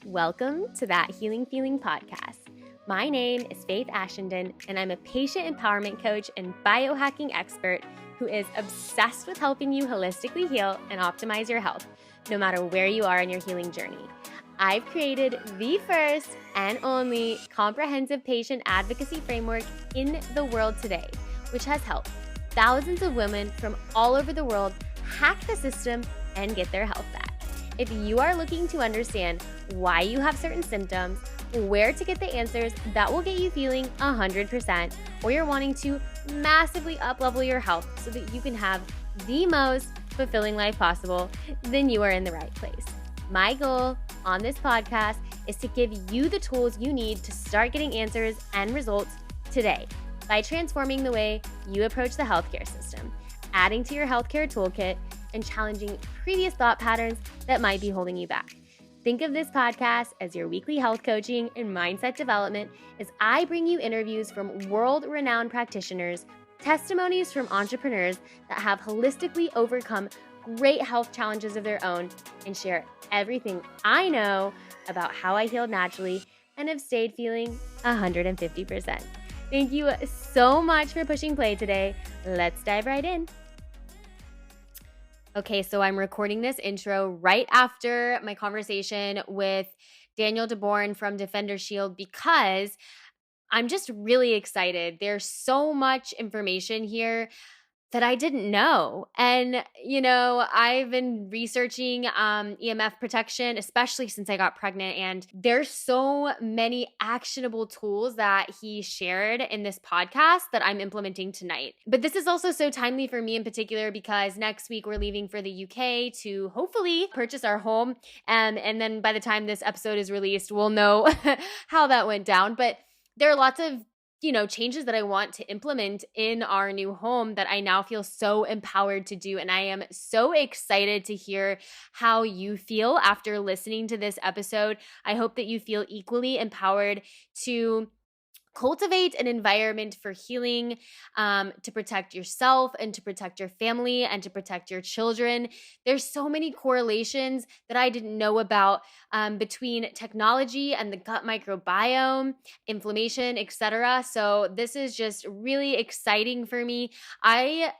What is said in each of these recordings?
Welcome to That Healing Feeling podcast. My name is Faith Ashenden, and I'm a patient empowerment coach and biohacking expert who is obsessed with helping you holistically heal and optimize your health, no matter where you are in your healing journey. I've created the first and only comprehensive patient advocacy framework in the world today, which has helped thousands of women from all over the world hack the system and get their health back. If you are looking to understand why you have certain symptoms, where to get the answers that will get you feeling 100%, or you're wanting to massively up-level your health so that you can have the most fulfilling life possible, then you are in the right place. My goal on this podcast is to give you the tools you need to start getting answers and results today by transforming the way you approach the healthcare system, adding to your healthcare toolkit, and challenging previous thought patterns that might be holding you back. Think of this podcast as your weekly health coaching and mindset development as I bring you interviews from world-renowned practitioners, testimonies from entrepreneurs that have holistically overcome great health challenges of their own, and share everything I know about how I healed naturally and have stayed feeling 150%. Thank you so much for pushing play today. Let's dive right in. Okay, so I'm recording this intro right after my conversation with Daniel Deborn from DefenderShield because I'm just really excited. There's so much information here that I didn't know. And, I've been researching EMF protection, especially since I got pregnant. And there's so many actionable tools that he shared in this podcast that I'm implementing tonight. But this is also so timely for me in particular because next week we're leaving for the UK to hopefully purchase our home. And then by the time this episode is released, we'll know how that went down. But there are lots of changes that I want to implement in our new home that I now feel so empowered to do. And I am so excited to hear how you feel after listening to this episode. I hope that you feel equally empowered to cultivate an environment for healing, to protect yourself and to protect your family and to protect your children. There's so many correlations that I didn't know about between technology and the gut microbiome, inflammation, etc. So this is just really exciting for me. I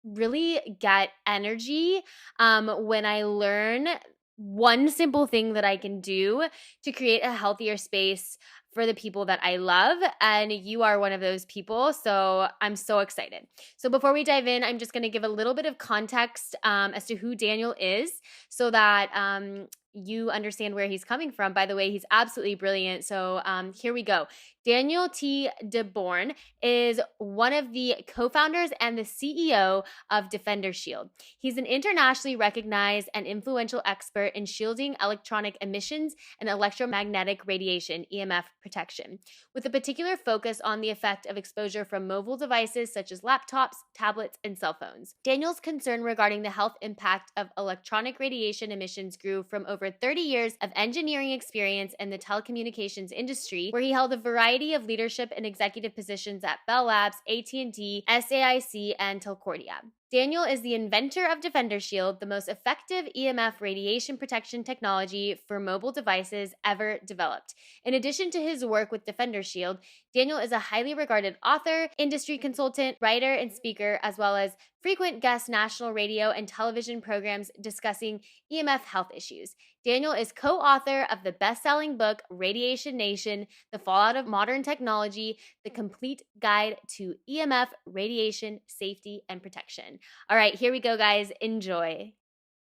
really get energy when I learn one simple thing that I can do to create a healthier space for the people that I love, and you are one of those people, so I'm so excited. So before we dive in, I'm just going to give a little bit of context as to who Daniel is so that you understand where he's coming from. By the way, he's absolutely brilliant, so here we go. Daniel T. DeBaun is one of the co-founders and the CEO of DefenderShield. He's an internationally recognized and influential expert in shielding electronic emissions and electromagnetic radiation, EMF protection, with a particular focus on the effect of exposure from mobile devices such as laptops, tablets, and cell phones. Daniel's concern regarding the health impact of electronic radiation emissions grew from over 30 years of engineering experience in the telecommunications industry, where he held a variety of leadership and executive positions at Bell Labs, AT&T, SAIC, and Telcordia. Daniel is the inventor of DefenderShield, the most effective EMF radiation protection technology for mobile devices ever developed. In addition to his work with DefenderShield, Daniel is a highly regarded author, industry consultant, writer, and speaker, as well as frequent guest national radio and television programs discussing EMF health issues. Daniel is co-author of the best-selling book, Radiation Nation, The Fallout of Modern Technology, The Complete Guide to EMF Radiation Safety and Protection. All right, here we go, guys. Enjoy.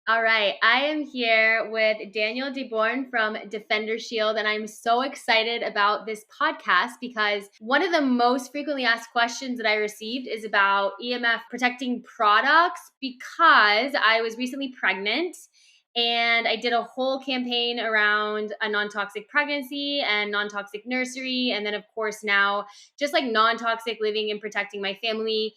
All right, I am here with Daniel DeBorn from DefenderShield, and I'm so excited about this podcast because one of the most frequently asked questions that I received is about EMF protecting products because I was recently pregnant. And I did a whole campaign around a non-toxic pregnancy and non-toxic nursery. And then, of course, now just like non-toxic living and protecting my family.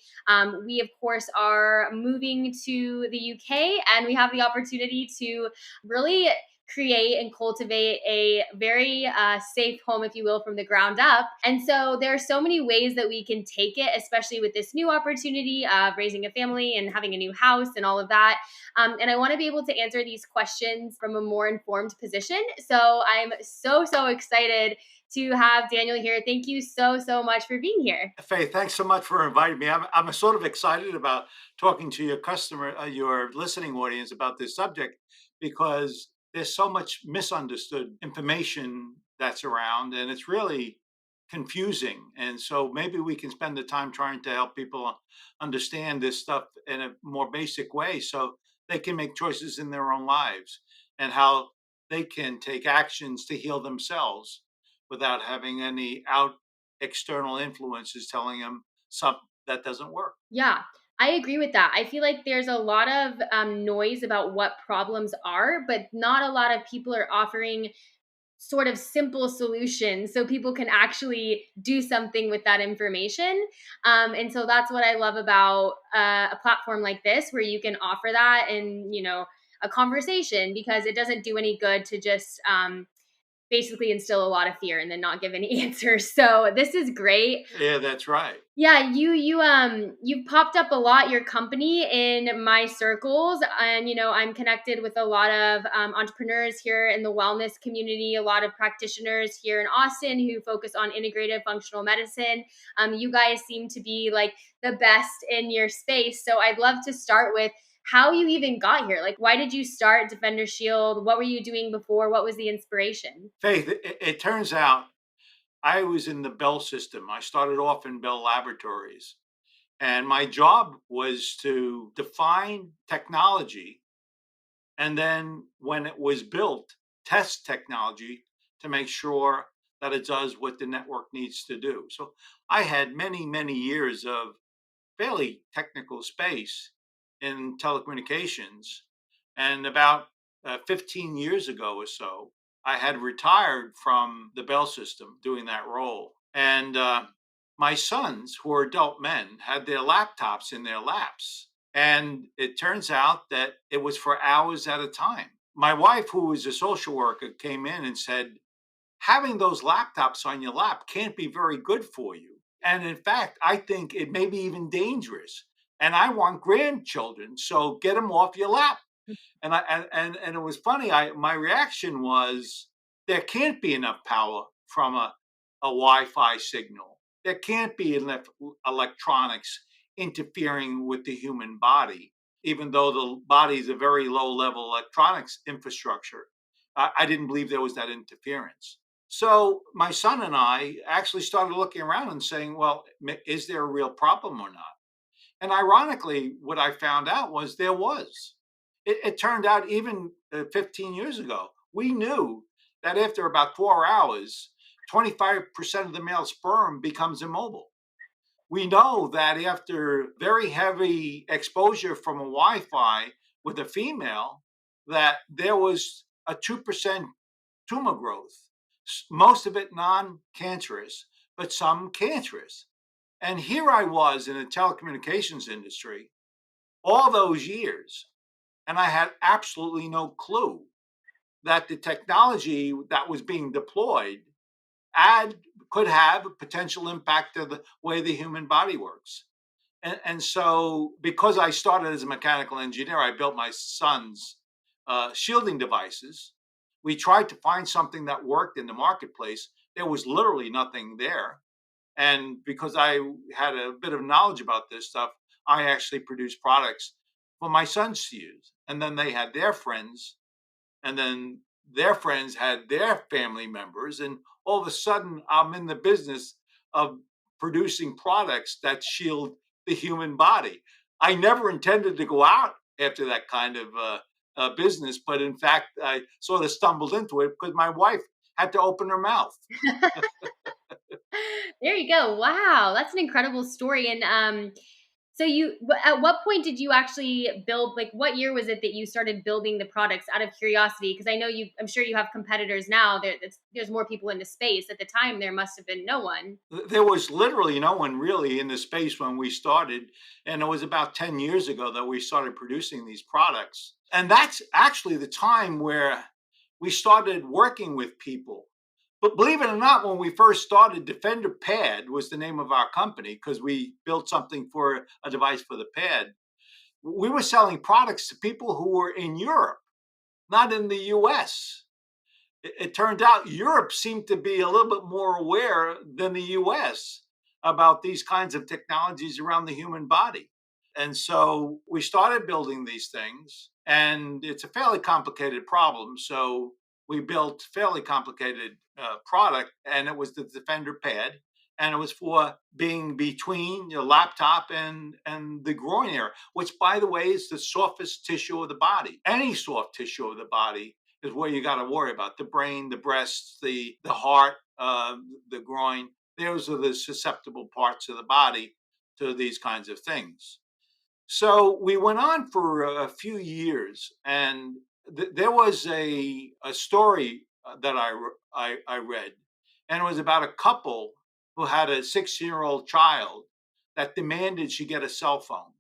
We, of course, are moving to the UK and we have the opportunity to really create and cultivate a very safe home, if you will, from the ground up. And so there are so many ways that we can take it, especially with this new opportunity of raising a family and having a new house and all of that. And I want to be able to answer these questions from a more informed position. So I'm so excited to have Daniel here. Thank you so much for being here. Faye, thanks so much for inviting me. I'm sort of excited about talking to your your listening audience about this subject because there's so much misunderstood information that's around and it's really confusing. And so maybe we can spend the time trying to help people understand this stuff in a more basic way so they can make choices in their own lives and how they can take actions to heal themselves without having any external influences telling them something that doesn't work. Yeah, I agree with that. I feel like there's a lot of noise about what problems are, but not a lot of people are offering sort of simple solutions so people can actually do something with that information. And so that's what I love about a platform like this, where you can offer that in, a conversation, because it doesn't do any good to just basically instill a lot of fear and then not give any answers. So this is great. Yeah, that's right. Yeah, you've popped up a lot, your company, in my circles, and I'm connected with a lot of entrepreneurs here in the wellness community, a lot of practitioners here in Austin who focus on integrative functional medicine. You guys seem to be like the best in your space, so I'd love to start with how you even got here. Like, why did you start Defender Shield? What were you doing before? What was the inspiration? Faith, it turns out I was in the Bell system. I started off in Bell Laboratories, and my job was to define technology and then when it was built, test technology to make sure that it does what the network needs to do. So I had many years of fairly technical space in telecommunications. And about 15 years ago or so, I had retired from the Bell system doing that role. And my sons, who are adult men, had their laptops in their laps. And it turns out that it was for hours at a time. My wife, who was a social worker, came in and said, having those laptops on your lap can't be very good for you. And in fact, I think it may be even dangerous. And I want grandchildren, so get them off your lap. And it was funny. My reaction was there can't be enough power from a Wi-Fi signal. There can't be enough electronics interfering with the human body, even though the body is a very low level electronics infrastructure. I didn't believe there was that interference. So my son and I actually started looking around and saying, well, is there a real problem or not? And ironically, what I found out was there was. It turned out even 15 years ago, we knew that after about 4 hours, 25% of the male sperm becomes immobile. We know that after very heavy exposure from a Wi-Fi with a female, that there was a 2% tumor growth, most of it non-cancerous, but some cancerous. And here I was in the telecommunications industry all those years, and I had absolutely no clue that the technology that was being deployed had could have a potential impact of the way the human body works. And so, because I started as a mechanical engineer, I built my son's shielding devices. We tried to find something that worked in the marketplace. There was literally nothing there. And because I had a bit of knowledge about this stuff, I actually produced products for my sons to use. And then they had their friends, and then their friends had their family members. And all of a sudden, I'm in the business of producing products that shield the human body. I never intended to go out after that kind of business, but in fact, I sort of stumbled into it because my wife had to open her mouth. There you go. Wow, that's an incredible story. And so at what point did you actually build? Like, what year was it that you started building the products? Out of curiosity, because I know I'm sure you have competitors now. There's more people in the space. At the time, there must have been no one. There was literally no one really in the space when we started. And it was about 10 years ago that we started producing these products. And that's actually the time where we started working with people. But believe it or not, when we first started, Defender Pad was the name of our company because we built something for a device for the pad. We were selling products to people who were in Europe, not in the US. It turned out Europe seemed to be a little bit more aware than the US about these kinds of technologies around the human body. And so we started building these things, and it's a fairly complicated problem. So we built fairly complicated product, and it was the Defender Pad, and it was for being between your laptop and the groin area, which, by the way, is the softest tissue of the body. Any soft tissue of the body is where you got to worry about the brain, the breasts, the heart, the groin. Those are the susceptible parts of the body to these kinds of things. So we went on for a few years, and there was a story that I read, and it was about a couple who had a 6-year-old child that demanded she get a cell phone,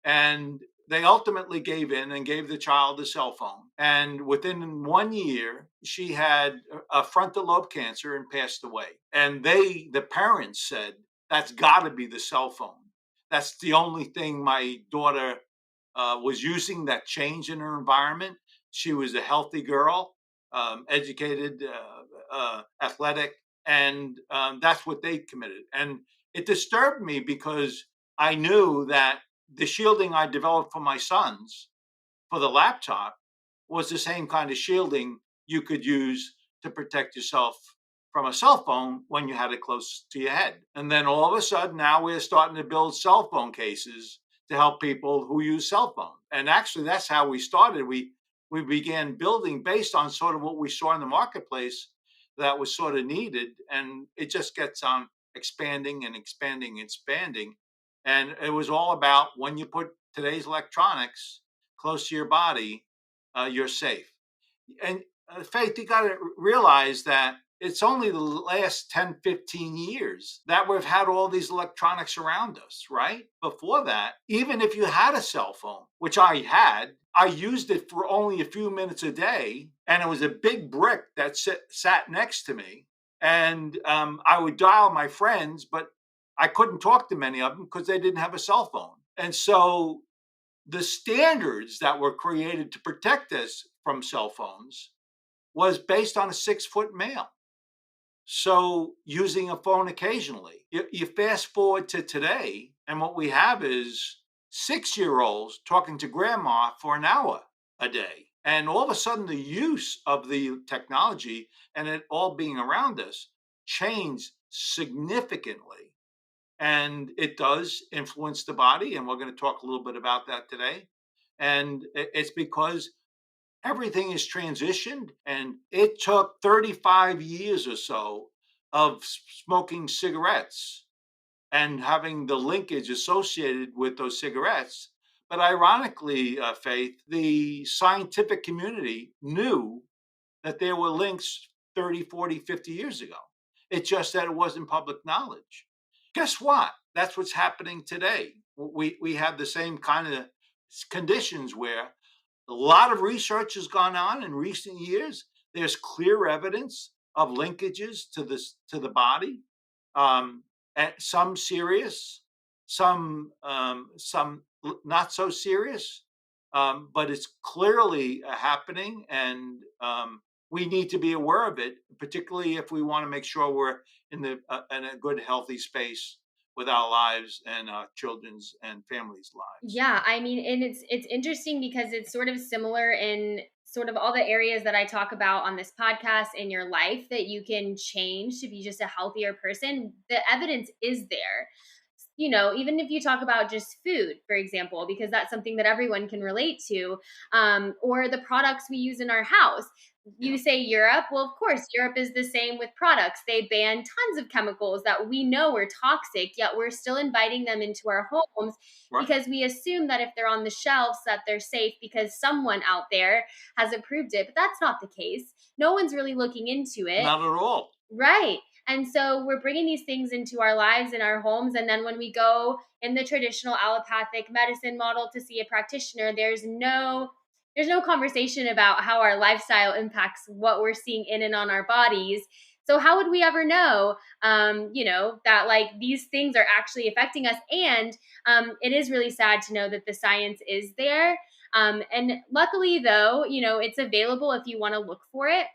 and they ultimately gave in and gave the child a cell phone. And within 1 year, she had a frontal lobe cancer and passed away. And the parents said, that's got to be the cell phone. That's the only thing my daughter was using that changed in her environment. She was a healthy girl, educated, athletic, and that's what they committed. And it disturbed me because I knew that the shielding I developed for my sons for the laptop was the same kind of shielding you could use to protect yourself from a cell phone when you had it close to your head. And then all of a sudden, now we're starting to build cell phone cases to help people who use cell phones. And actually, that's how we started. We began building based on sort of what we saw in the marketplace that was sort of needed, and it just gets on expanding and expanding and expanding. And it was all about when you put today's electronics close to your body, you're safe. And Faith, you got to realize that it's only the last 10, 15 years that we've had all these electronics around us, right? Before that, even if you had a cell phone, which I had, I used it for only a few minutes a day, and it was a big brick that sat next to me. And I would dial my friends, but I couldn't talk to many of them because they didn't have a cell phone. And so the standards that were created to protect us from cell phones was based on a 6-foot male. So using a phone occasionally. You fast forward to today, and what we have is 6-year-olds talking to grandma for an hour a day. And all of a sudden, the use of the technology and it all being around us changed significantly. And it does influence the body. And we're going to talk a little bit about that today. And it's because everything is transitioned, and it took 35 years or so of smoking cigarettes and having the linkage associated with those cigarettes. But ironically, Faith, the scientific community knew that there were links 30, 40, 50 years ago. It's just that it wasn't public knowledge. Guess what? That's what's happening today. We have the same kind of conditions where a lot of research has gone on in recent years. There's clear evidence of linkages to the body, and some serious, some not so serious, but it's clearly happening, and we need to be aware of it, particularly if we want to make sure we're in a good, healthy space with our lives and our children's and families' lives. Yeah, I mean, and it's interesting because it's sort of similar in sort of all the areas that I talk about on this podcast in your life that you can change to be just a healthier person. The evidence is there. Even if you talk about just food, for example, because that's something that everyone can relate to, or the products we use in our house. Yeah, You say Europe. Well, of course, Europe is the same with products. They ban tons of chemicals that we know are toxic, yet we're still inviting them into our homes right. because we assume that if they're on the shelves that they're safe because someone out there has approved it. But that's not the case. No one's really looking into it. Not at all. Right. And so we're bringing these things into our lives in our homes. And then when we go in the traditional allopathic medicine model to see a practitioner, there's no there's no conversation about how our lifestyle impacts what we're seeing in and on our bodies. So how would we ever know, that like these things are actually affecting us? And it is really sad to know that the science is there. And luckily, though, it's available if you want to look for it.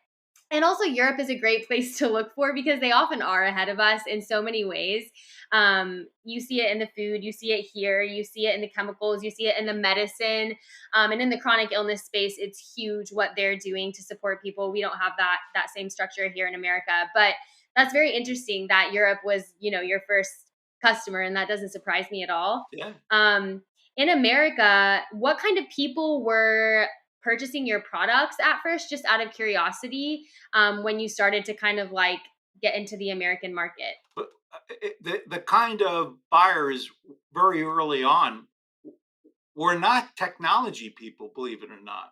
And also, Europe is a great place to look for because they often are ahead of us in so many ways. You see it in the food, you see it here, you see it in the chemicals, you see it in the medicine, and in the chronic illness space. It's huge what they're doing to support people. We don't have that same structure here in America, but that's very interesting that Europe was, your first customer, and that doesn't surprise me at all. Yeah. Um, in America, what kind of people were purchasing your products at first, just out of curiosity, when you started to kind of like get into the American market? But the kind of buyers very early on were not technology people, believe it or not,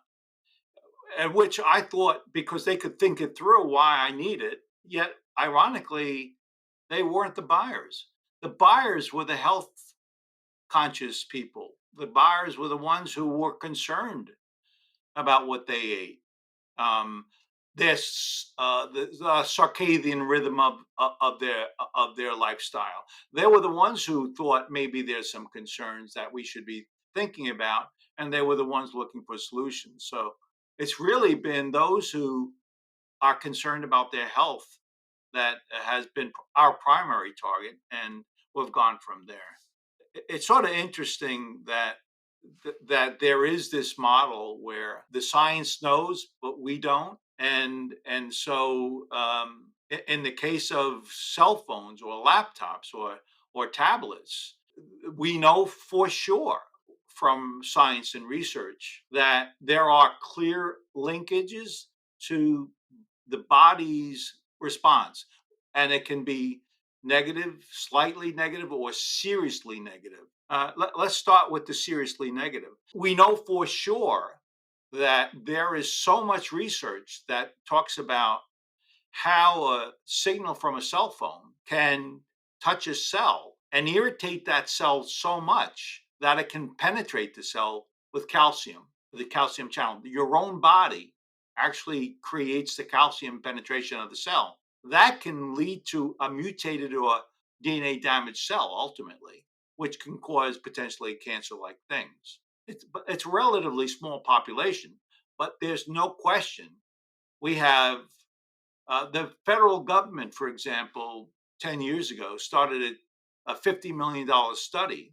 and which I thought because they could think it through why I need it. Yet, ironically, they weren't the buyers. The buyers were the health conscious people. The buyers were the ones who were concerned about what they ate. Um, this the circadian rhythm of their lifestyle. They were the ones who thought maybe there's some concerns that we should be thinking about, and they were the ones looking for solutions. So it's really been those who are concerned about their health that has been our primary target, and we've gone from there. It's sort of interesting that that there is this model where the science knows but we don't, and so in the case of cell phones or laptops or tablets, we know for sure from science and research that there are clear linkages to the body's response, and it can be negative, slightly negative, or seriously negative. Let's start with the seriously negative. We know for sure that there is so much research that talks about how a signal from a cell phone can touch a cell and irritate that cell so much that it can penetrate the cell with calcium, the calcium channel. Your own body actually creates the calcium penetration of the cell. That can lead to a mutated or DNA damaged cell ultimately, which can cause potentially cancer like things. It's a relatively small population, but there's no question we have the federal government, for example, 10 years ago, started a $50 million study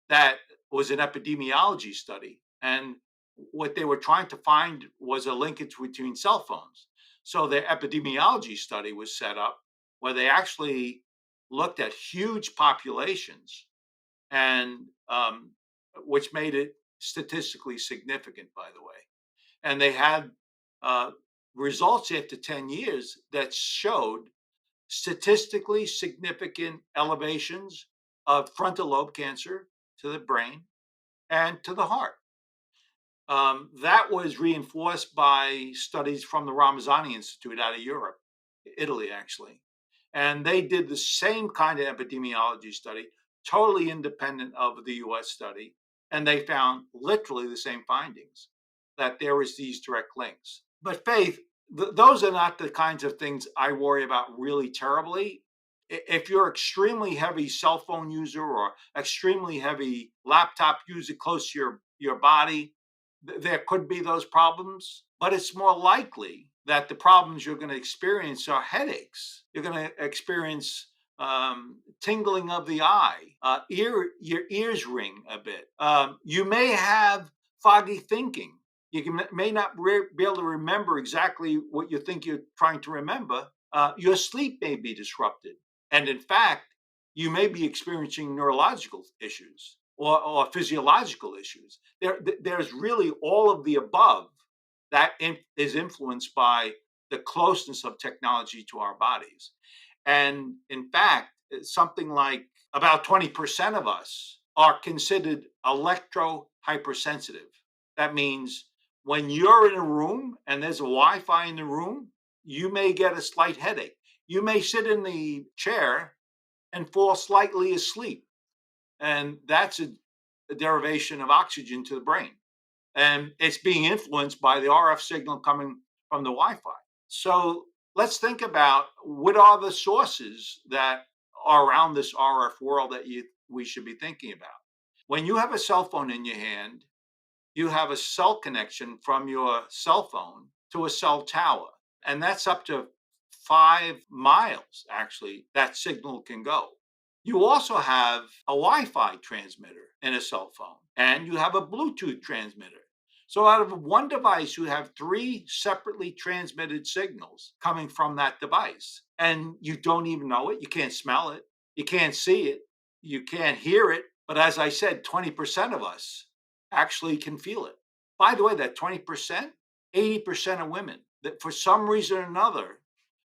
that was an epidemiology study. And what they were trying to find was a linkage between cell phones. So their epidemiology study was set up where they actually looked at huge populations and which made it statistically significant, by the way. And they had uh, results after 10 years that showed statistically significant elevations of frontal lobe cancer to the brain and to the heart. That was reinforced by studies from the Ramazzani Institute out of Europe, Italy, actually. And they did the same kind of epidemiology study, totally independent of the US study. And they found literally the same findings that there was these direct links. But Faith, those are not the kinds of things I worry about really terribly. If you're extremely heavy cell phone user or extremely heavy laptop user close to your body, there could be those problems, but it's more likely that the problems you're going to experience are headaches. You're going to experience tingling of the eye, your ears ring a bit. You may have foggy thinking. May not be able to remember exactly what you think you're trying to remember. Your sleep may be disrupted. And in fact, you may be experiencing neurological issues or physiological issues. There's really all of the above that is influenced by the closeness of technology to our bodies. And in fact, something like about 20% of us are considered electro hypersensitive. That means when you're in a room and there's a Wi Fi in the room, you may get a slight headache. You may sit in the chair and fall slightly asleep. And that's a derivation of oxygen to the brain. and it's being influenced by the RF signal coming from the Wi-Fi. So let's think about what are the sources that are around this RF world that we should be thinking about. When you have a cell phone in your hand, you have a cell connection from your cell phone to a cell tower, and that's up to 5 miles, actually, that signal can go. You also have a Wi-Fi transmitter in a cell phone, and you have a Bluetooth transmitter. So out of one device, you have three separately transmitted signals coming from that device, and you don't even know it. You can't smell it, you can't see it, you can't hear it. But as I said, 20% of us actually can feel it. By the way, that 20%, 80% of women that for some reason or another,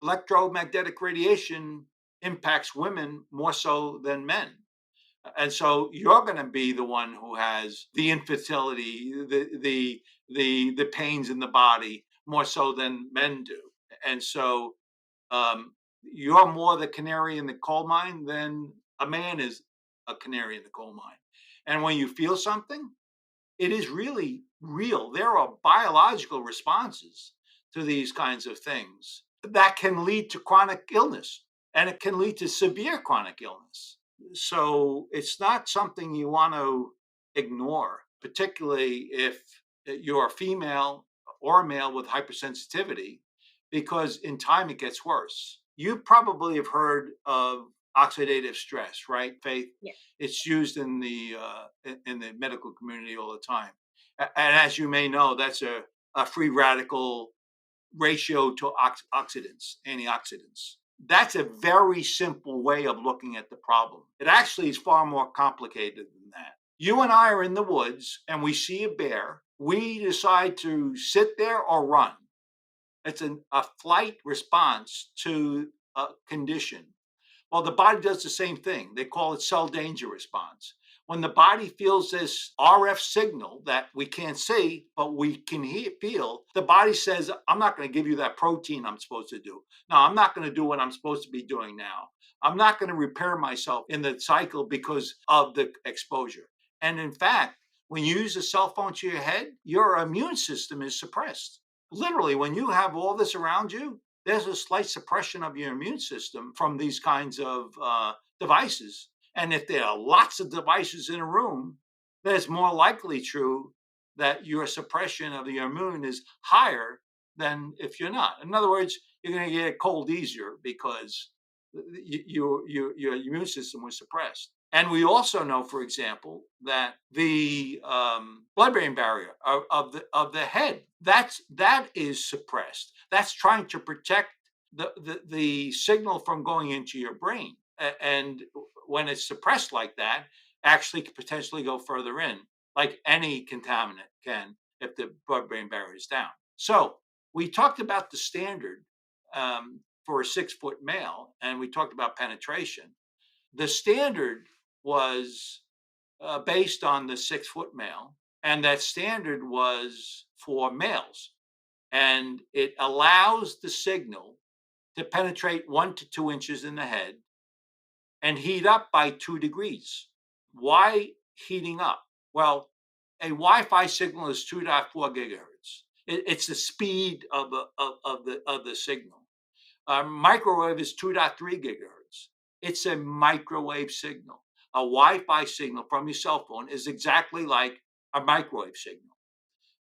electromagnetic radiation impacts women more so than men. And so you're going to be the one who has the infertility, the pains in the body more so than men do. And so you're more the canary in the coal mine than a man is a canary in the coal mine. And when you feel something, it is really real. There are biological responses to these kinds of things that can lead to chronic illness, and it can lead to severe chronic illness. So it's not something you want to ignore, particularly if you're a female or a male with hypersensitivity, because in time it gets worse. You probably have heard of oxidative stress, right, Faith? Yeah. It's used in the medical community all the time, and as you may know, that's a free radical ratio to oxidants, antioxidants. That's a very simple way of looking at the problem. It actually is far more complicated than that. You and I are in the woods and we see a bear. We decide to sit there or run. It's a flight response to a condition. Well, the body does the same thing. They call it cell danger response. When the body feels this RF signal that we can't see, but we can feel, the body says, I'm not going to give you that protein I'm supposed to do. No, I'm not going to do what I'm supposed to be doing now. I'm not going to repair myself in the cycle because of the exposure. And in fact, when you use a cell phone to your head, your immune system is suppressed. Literally, when you have all this around you, there's a slight suppression of your immune system from these kinds of devices. And if there are lots of devices in a room, then it's more likely true that your suppression of your immune is higher than if you're not. In other words, you're going to get a cold easier because your immune system was suppressed. And we also know, for example, that the blood-brain barrier of the head that is suppressed. That's trying to protect the signal from going into your brain. And when it's suppressed like that, actually could potentially go further in, like any contaminant can if the blood-brain barrier is down. So we talked about the standard for a 6-foot male, and we talked about penetration. The standard was based on the 6-foot male, and that standard was for males. And it allows the signal to penetrate 1 to 2 inches in the head and heat up by 2 degrees. Why heating up? Well, a Wi-Fi signal is 2.4 gigahertz. It's the speed of the signal. Microwave is 2.3 gigahertz. It's a microwave signal. A Wi-Fi signal from your cell phone is exactly like a microwave signal.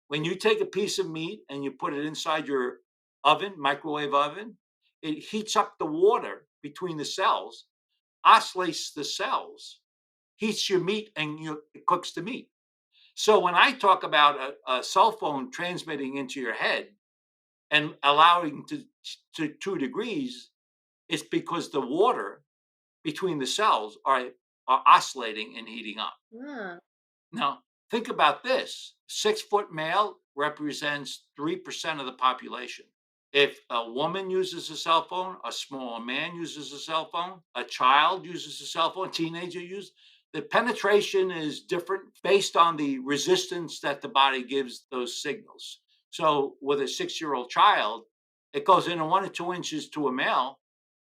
When you take a piece of meat and you put it inside your oven, microwave oven, it heats up the water between the cells, oscillates the cells, heats your meat, and it cooks the meat. So when I talk about a cell phone transmitting into your head and allowing to 2 degrees, it's because the water between the cells are oscillating and heating up. Yeah. Now, think about this. 6-foot male represents 3% of the population. If a woman uses a cell phone, a small man uses a cell phone, a child uses a cell phone, a teenager uses, the penetration is different based on the resistance that the body gives those signals. So with a 6-year-old child, it goes in 1 or 2 inches to a male,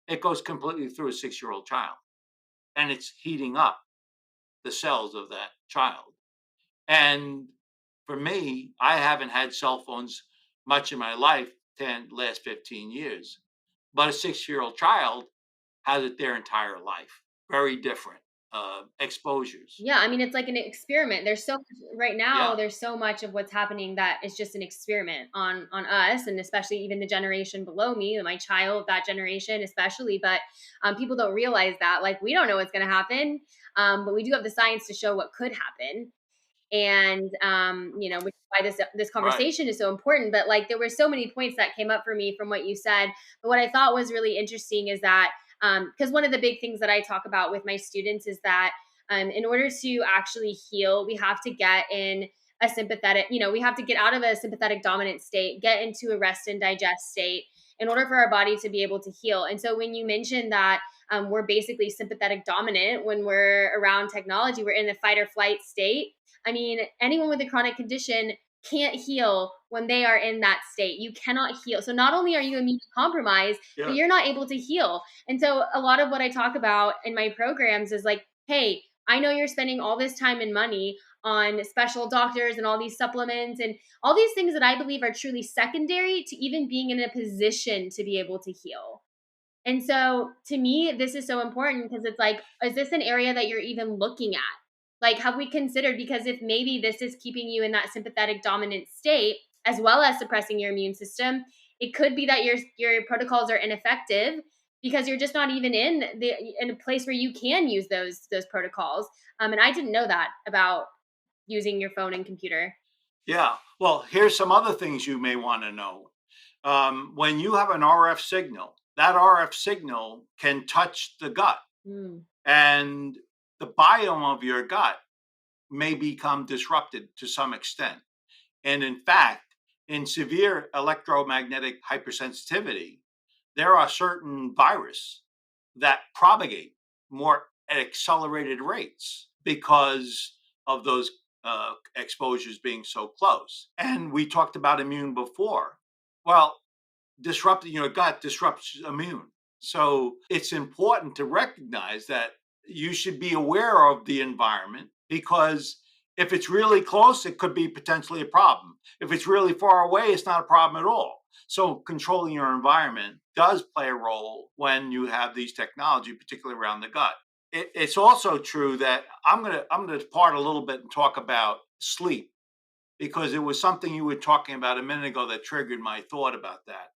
it goes completely through a 6-year-old child. And it's heating up the cells of that child. And For me, I haven't had cell phones much in my life, last 15 years, but a 6-year-old child has it their entire life. Very different exposures. Yeah, I mean, it's like an experiment. There's so much right now, Yeah, there's so much of what's happening that is just an experiment on us, and especially even the generation below me, my child, that generation especially. But people don't realize that. Like, we don't know what's going to happen, but we do have the science to show what could happen. And which is why this right. conversation is so important. But like, there were so many points that came up for me from what you said. But what I thought was really interesting is that, because one of the big things that I talk about with my students is that, in order to actually heal, we have to get in a sympathetic, we have to get out of a sympathetic dominant state, get into a rest and digest state in order for our body to be able to heal. And so when you mentioned that, we're basically sympathetic dominant when we're around technology, we're in the fight or flight state. I mean, anyone with a chronic condition can't heal when they are in that state. You cannot heal. So not only are you immune compromised, but Yeah, you're not able to heal. And so a lot of what I talk about in my programs is like, hey, I know you're spending all this time and money on special doctors and all these supplements and all these things that I believe are truly secondary to even being in a position to be able to heal. And so to me, this is so important because it's like, is this an area that you're even looking at? Like, have we considered? Because if maybe this is keeping you in that sympathetic dominant state, as well as suppressing your immune system, it could be that your protocols are ineffective because you're just not even in a place where you can use those protocols. And I didn't know that about using your phone and computer. yeah. Well, here's some other things you may want to know. When you have an RF signal, that RF signal can touch the gut, Mm. and the biome of your gut may become disrupted to some extent. And in fact, in severe electromagnetic hypersensitivity, there are certain viruses that propagate more at accelerated rates because of those exposures being so close. And we talked about immune before. Well, disrupting your gut disrupts immune. So it's important to recognize that you should be aware of the environment, because if it's really close, it could be potentially a problem. If it's really far away, it's not a problem at all. So controlling your environment does play a role when you have these technology, particularly around the gut. It's also true that I'm gonna depart a little bit and talk about sleep, because it was something you were talking about a minute ago that triggered my thought about that.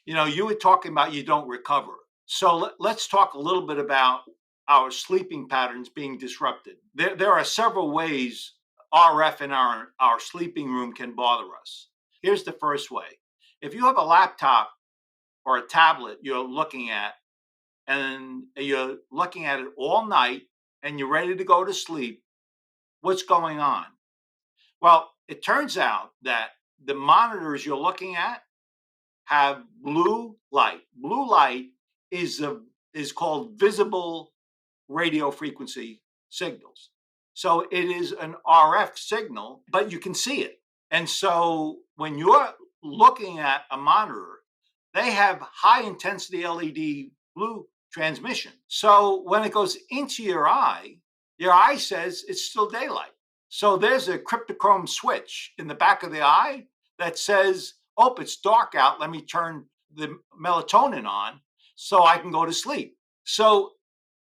You were talking about you don't recover. So let's talk a little bit about our sleeping patterns being disrupted. There are several ways RF in our sleeping room can bother us. Here's the first way. If you have a laptop or a tablet you're looking at, and you're looking at it all night and you're ready to go to sleep, what's going on? Well, it turns out that the monitors you're looking at have blue light. Blue light is called visible radio frequency signals. So it is an RF signal, but you can see it. And so when you're looking at a monitor, they have high intensity LED blue transmission. So when it goes into your eye says it's still daylight. So there's a cryptochrome switch in the back of the eye that says, oh, it's dark out. Let me turn the melatonin on so I can go to sleep. So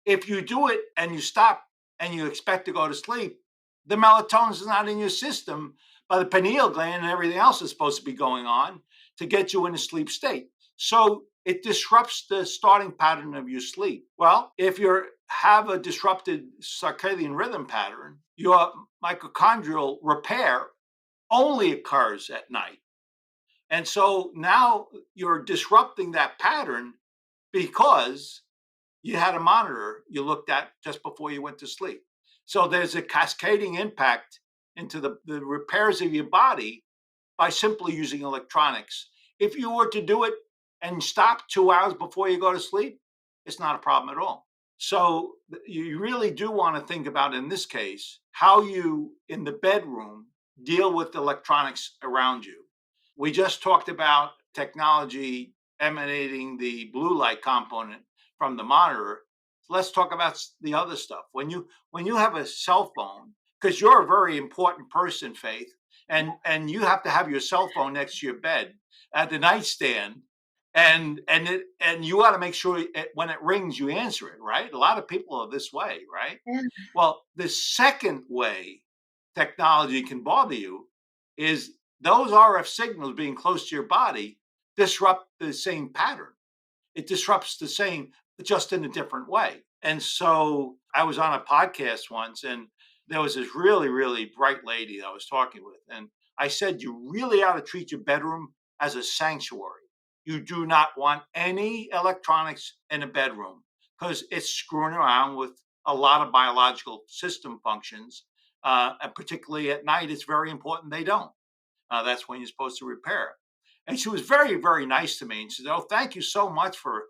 if you do it and you stop and you expect to go to sleep, the melatonin is not in your system, but the pineal gland and everything else is supposed to be going on to get you in a sleep state. So it disrupts the starting pattern of your sleep. Well, if you have a disrupted circadian rhythm pattern, your mitochondrial repair only occurs at night. And so now you're disrupting that pattern because you had a monitor you looked at just before you went to sleep. So there's a cascading impact into the repairs of your body by simply using electronics. If you were to do it and stop 2 hours before you go to sleep, it's not a problem at all. So you really do want to think about, in this case, how you in the bedroom deal with the electronics around you. We just talked about technology emanating the blue light component from the monitor. Let's talk about the other stuff. When you have a cell phone, because you're a very important person, Faith, and you have to have your cell phone next to your bed at the nightstand, and you got to make sure when it rings you answer it, right? A lot of people are this way, right? Yeah. Well, the second way technology can bother you is those RF signals being close to your body disrupt the same pattern. It disrupts the same, just in a different way. And so I was on a podcast once, and there was this really, really bright lady that I was talking with. And I said, you really ought to treat your bedroom as a sanctuary. You do not want any electronics in a bedroom because it's screwing around with a lot of biological system functions. And particularly at night, it's very important they don't. That's when you're supposed to repair. And she was very, very nice to me. And she said, oh, thank you so much for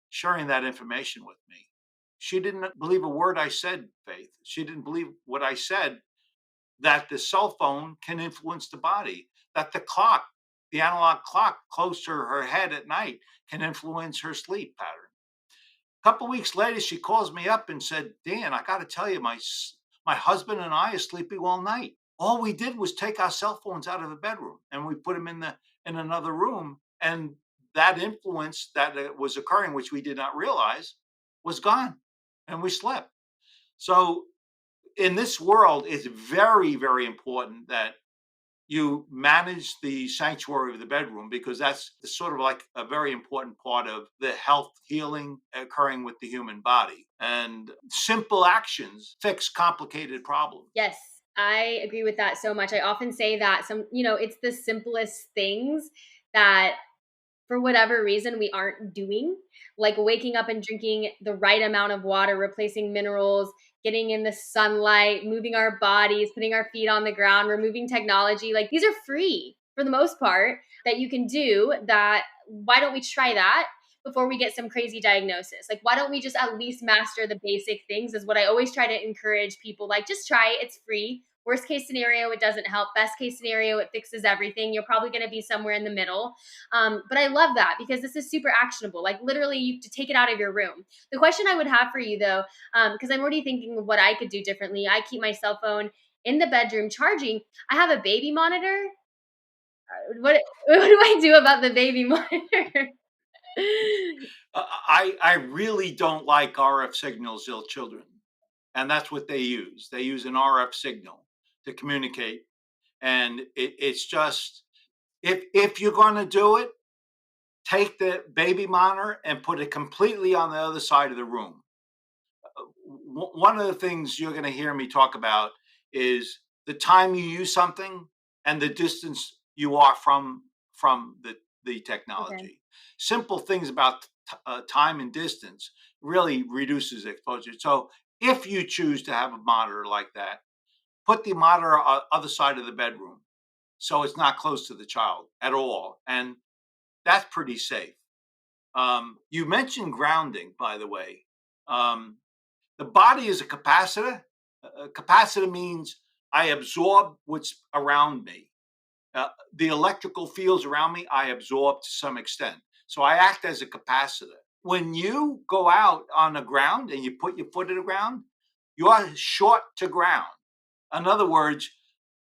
sharing that information with me. She didn't believe a word I said, Faith. She didn't believe what I said, that the cell phone can influence the body, that the clock, the analog clock close to her head at night, can influence her sleep pattern. A couple weeks later, she calls me up and said, Dan, I got to tell you, my husband and I are sleeping all night. All we did was take our cell phones out of the bedroom and we put them in another room, and that influence that was occurring, which we did not realize, was gone, and we slept. So in this world, it's very, very important that you manage the sanctuary of the bedroom, because that's sort of like a very important part of the health healing occurring with the human body. And simple actions fix complicated problems. Yes, I agree with that so much. I often say that it's the simplest things that for whatever reason we aren't doing, like waking up and drinking the right amount of water, replacing minerals, getting in the sunlight, moving our bodies, putting our feet on the ground, removing technology. Like these are free for the most part that you can do that. Why don't we try that before we get some crazy diagnosis? Like, why don't we just at least master the basic things, is what I always try to encourage people. Like, just try it. It's free. Worst case scenario, it doesn't help. Best case scenario, it fixes everything. You're probably going to be somewhere in the middle. But I love that because this is super actionable. Like literally, you to take it out of your room. The question I would have for you though, because I'm already thinking of what I could do differently. I keep my cell phone in the bedroom charging. I have a baby monitor. What do I do about the baby monitor? I really don't like RF signals, ill children, and that's what they use. They use an RF signal to communicate, and it's just, if you're going to do it, take the baby monitor and put it completely on the other side of the room. One of the things you're going to hear me talk about is the time you use something and the distance you are from the Okay. technology. Simple things about time and distance really reduces exposure. So if you choose to have a monitor like that, put the monitor on the other side of the bedroom so it's not close to the child at all, and that's pretty safe. You mentioned grounding, by the way. Um, the body is a capacitor. A capacitor means I absorb what's around me. The electrical fields around me, I absorb to some extent. So I act as a capacitor. When you go out on the ground and you put your foot in the ground, you are short to ground. In other words,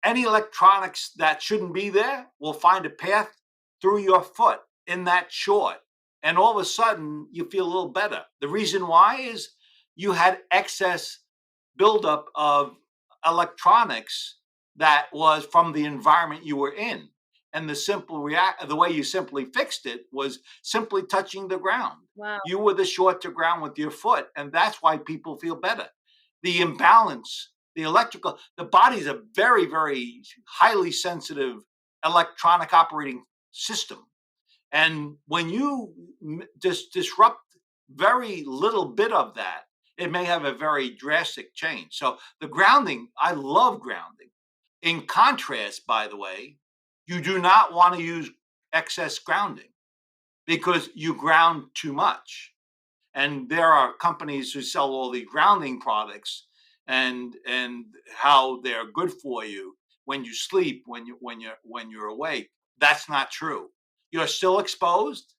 any electronics that shouldn't be there will find a path through your foot in that short. And all of a sudden, you feel a little better. The reason why is you had excess buildup of electronics that was from the environment you were in. And the way you simply fixed it was simply touching the ground. Wow. You were the short to ground with your foot, and that's why people feel better. The imbalance, the body is a very, very highly sensitive electronic operating system. And when you just disrupt very little bit of that, it may have a very drastic change. So the grounding, I love grounding. In contrast, by the way, you do not want to use excess grounding because you ground too much. And there are companies who sell all the grounding products and how they're good for you when you sleep, when you're awake. That's not true. You're still exposed,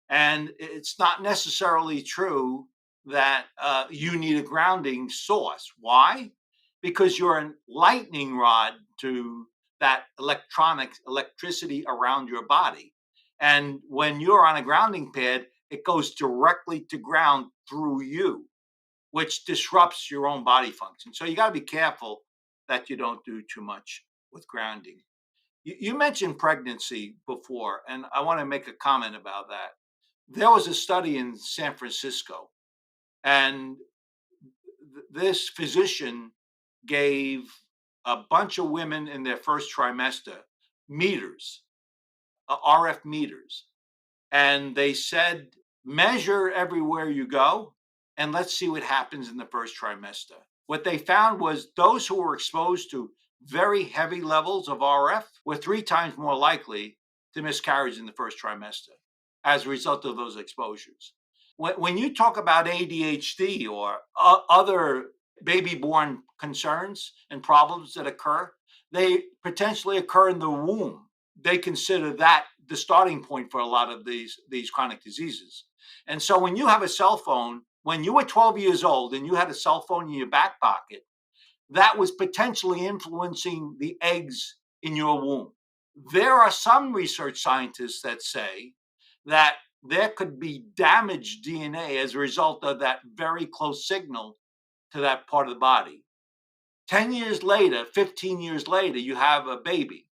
and it's not necessarily true that you need a grounding source. Why? Because you're a lightning rod to that electricity around your body. And when you're on a grounding pad, it goes directly to ground through you, which disrupts your own body function. So you got to be careful that you don't do too much with grounding. You mentioned pregnancy before, and I want to make a comment about that. There was a study in San Francisco, and this physician gave a bunch of women in their first trimester meters, RF meters, and they said, measure everywhere you go, and let's see what happens in the first trimester. What they found was those who were exposed to very heavy levels of RF were 3 times more likely to miscarriage in the first trimester as a result of those exposures. When you talk about ADHD or other baby born concerns and problems that occur, they potentially occur in the womb. They consider that the starting point for a lot of these chronic diseases. And so when you have a cell phone, when you were 12 years old and you had a cell phone in your back pocket, that was potentially influencing the eggs in your womb. There are some research scientists that say that there could be damaged DNA as a result of that very close signal to that part of the body. 10 years later, 15 years later, you have a baby,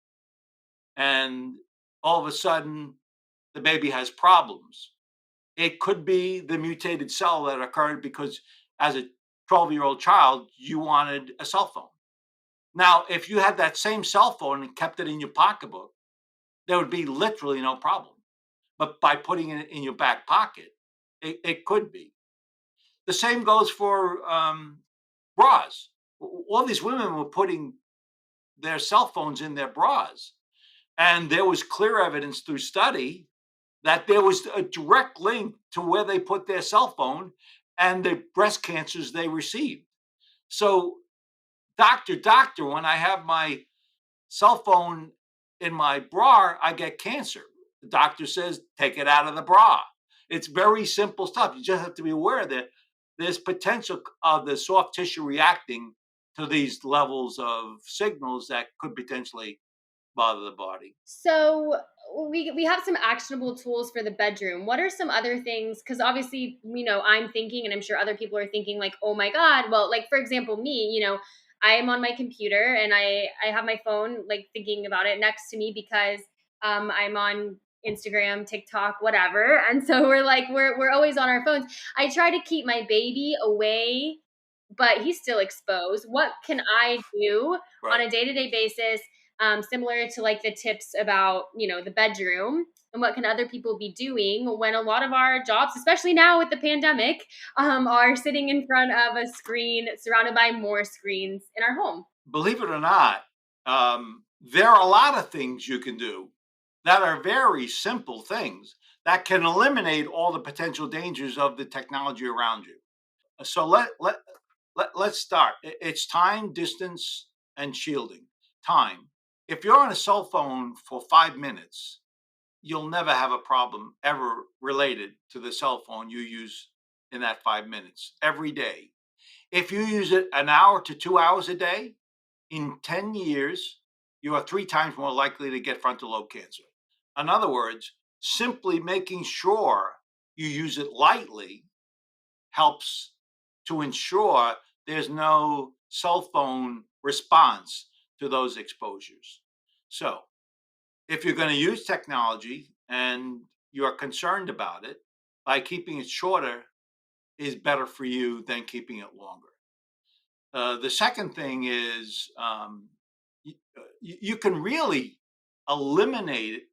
and all of a sudden, the baby has problems. It could be the mutated cell that occurred because as a 12-year-old child, you wanted a cell phone. Now, if you had that same cell phone and kept it in your pocketbook, there would be literally no problem. But by putting it in your back pocket, it could be. The same goes for bras. All these women were putting their cell phones in their bras. And there was clear evidence through study that there was a direct link to where they put their cell phone and the breast cancers they received. So, doctor, when I have my cell phone in my bra, I get cancer. The doctor says, take it out of the bra. It's very simple stuff. You just have to be aware that there's potential of the soft tissue reacting to these levels of signals that could potentially bother the body. So we have some actionable tools for the bedroom. What are some other things? Because obviously, I'm thinking, and I'm sure other people are thinking, like, oh my god. Well, like for example, me, I am on my computer and I have my phone like thinking about it next to me because I'm on Instagram, TikTok, whatever, and so we're always on our phones. I try to keep my baby away, but he's still exposed. What can I do on Right. a day to day basis? Similar to like the tips about the bedroom, and what can other people be doing when a lot of our jobs, especially now with the pandemic, are sitting in front of a screen surrounded by more screens in our home. Believe it or not, there are a lot of things you can do that are very simple things that can eliminate all the potential dangers of the technology around you. So let's start. It's time, distance, and shielding. Time. If you're on a cell phone for 5 minutes, you'll never have a problem ever related to the cell phone you use in that 5 minutes every day. If you use it an hour to 2 hours a day, in 10 years, you are 3 times more likely to get frontal lobe cancer. In other words, simply making sure you use it lightly helps to ensure there's no cell phone response to those exposures. So, if you're going to use technology and you're concerned about it, by keeping it shorter is better for you than keeping it longer. The second thing is you can really eliminate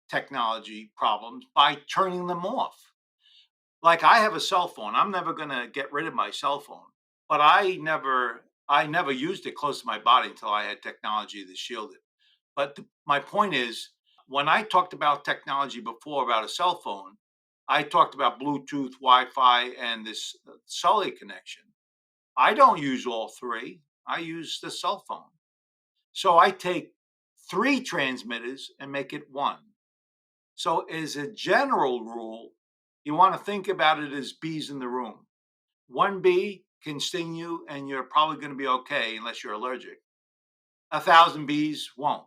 technology problems by turning them off. Like I have a cell phone. I'm never going to get rid of my cell phone, but I never used it close to my body until I had technology to shield it. But my point is, when I talked about technology before about a cell phone, I talked about Bluetooth, Wi-Fi, and this cellular connection. I don't use all three. I use the cell phone. So I take three transmitters and make it one. So, as a general rule, you want to think about it as bees in the room. One bee can sting you, and you're probably going to be okay unless you're allergic. 1,000 bees won't.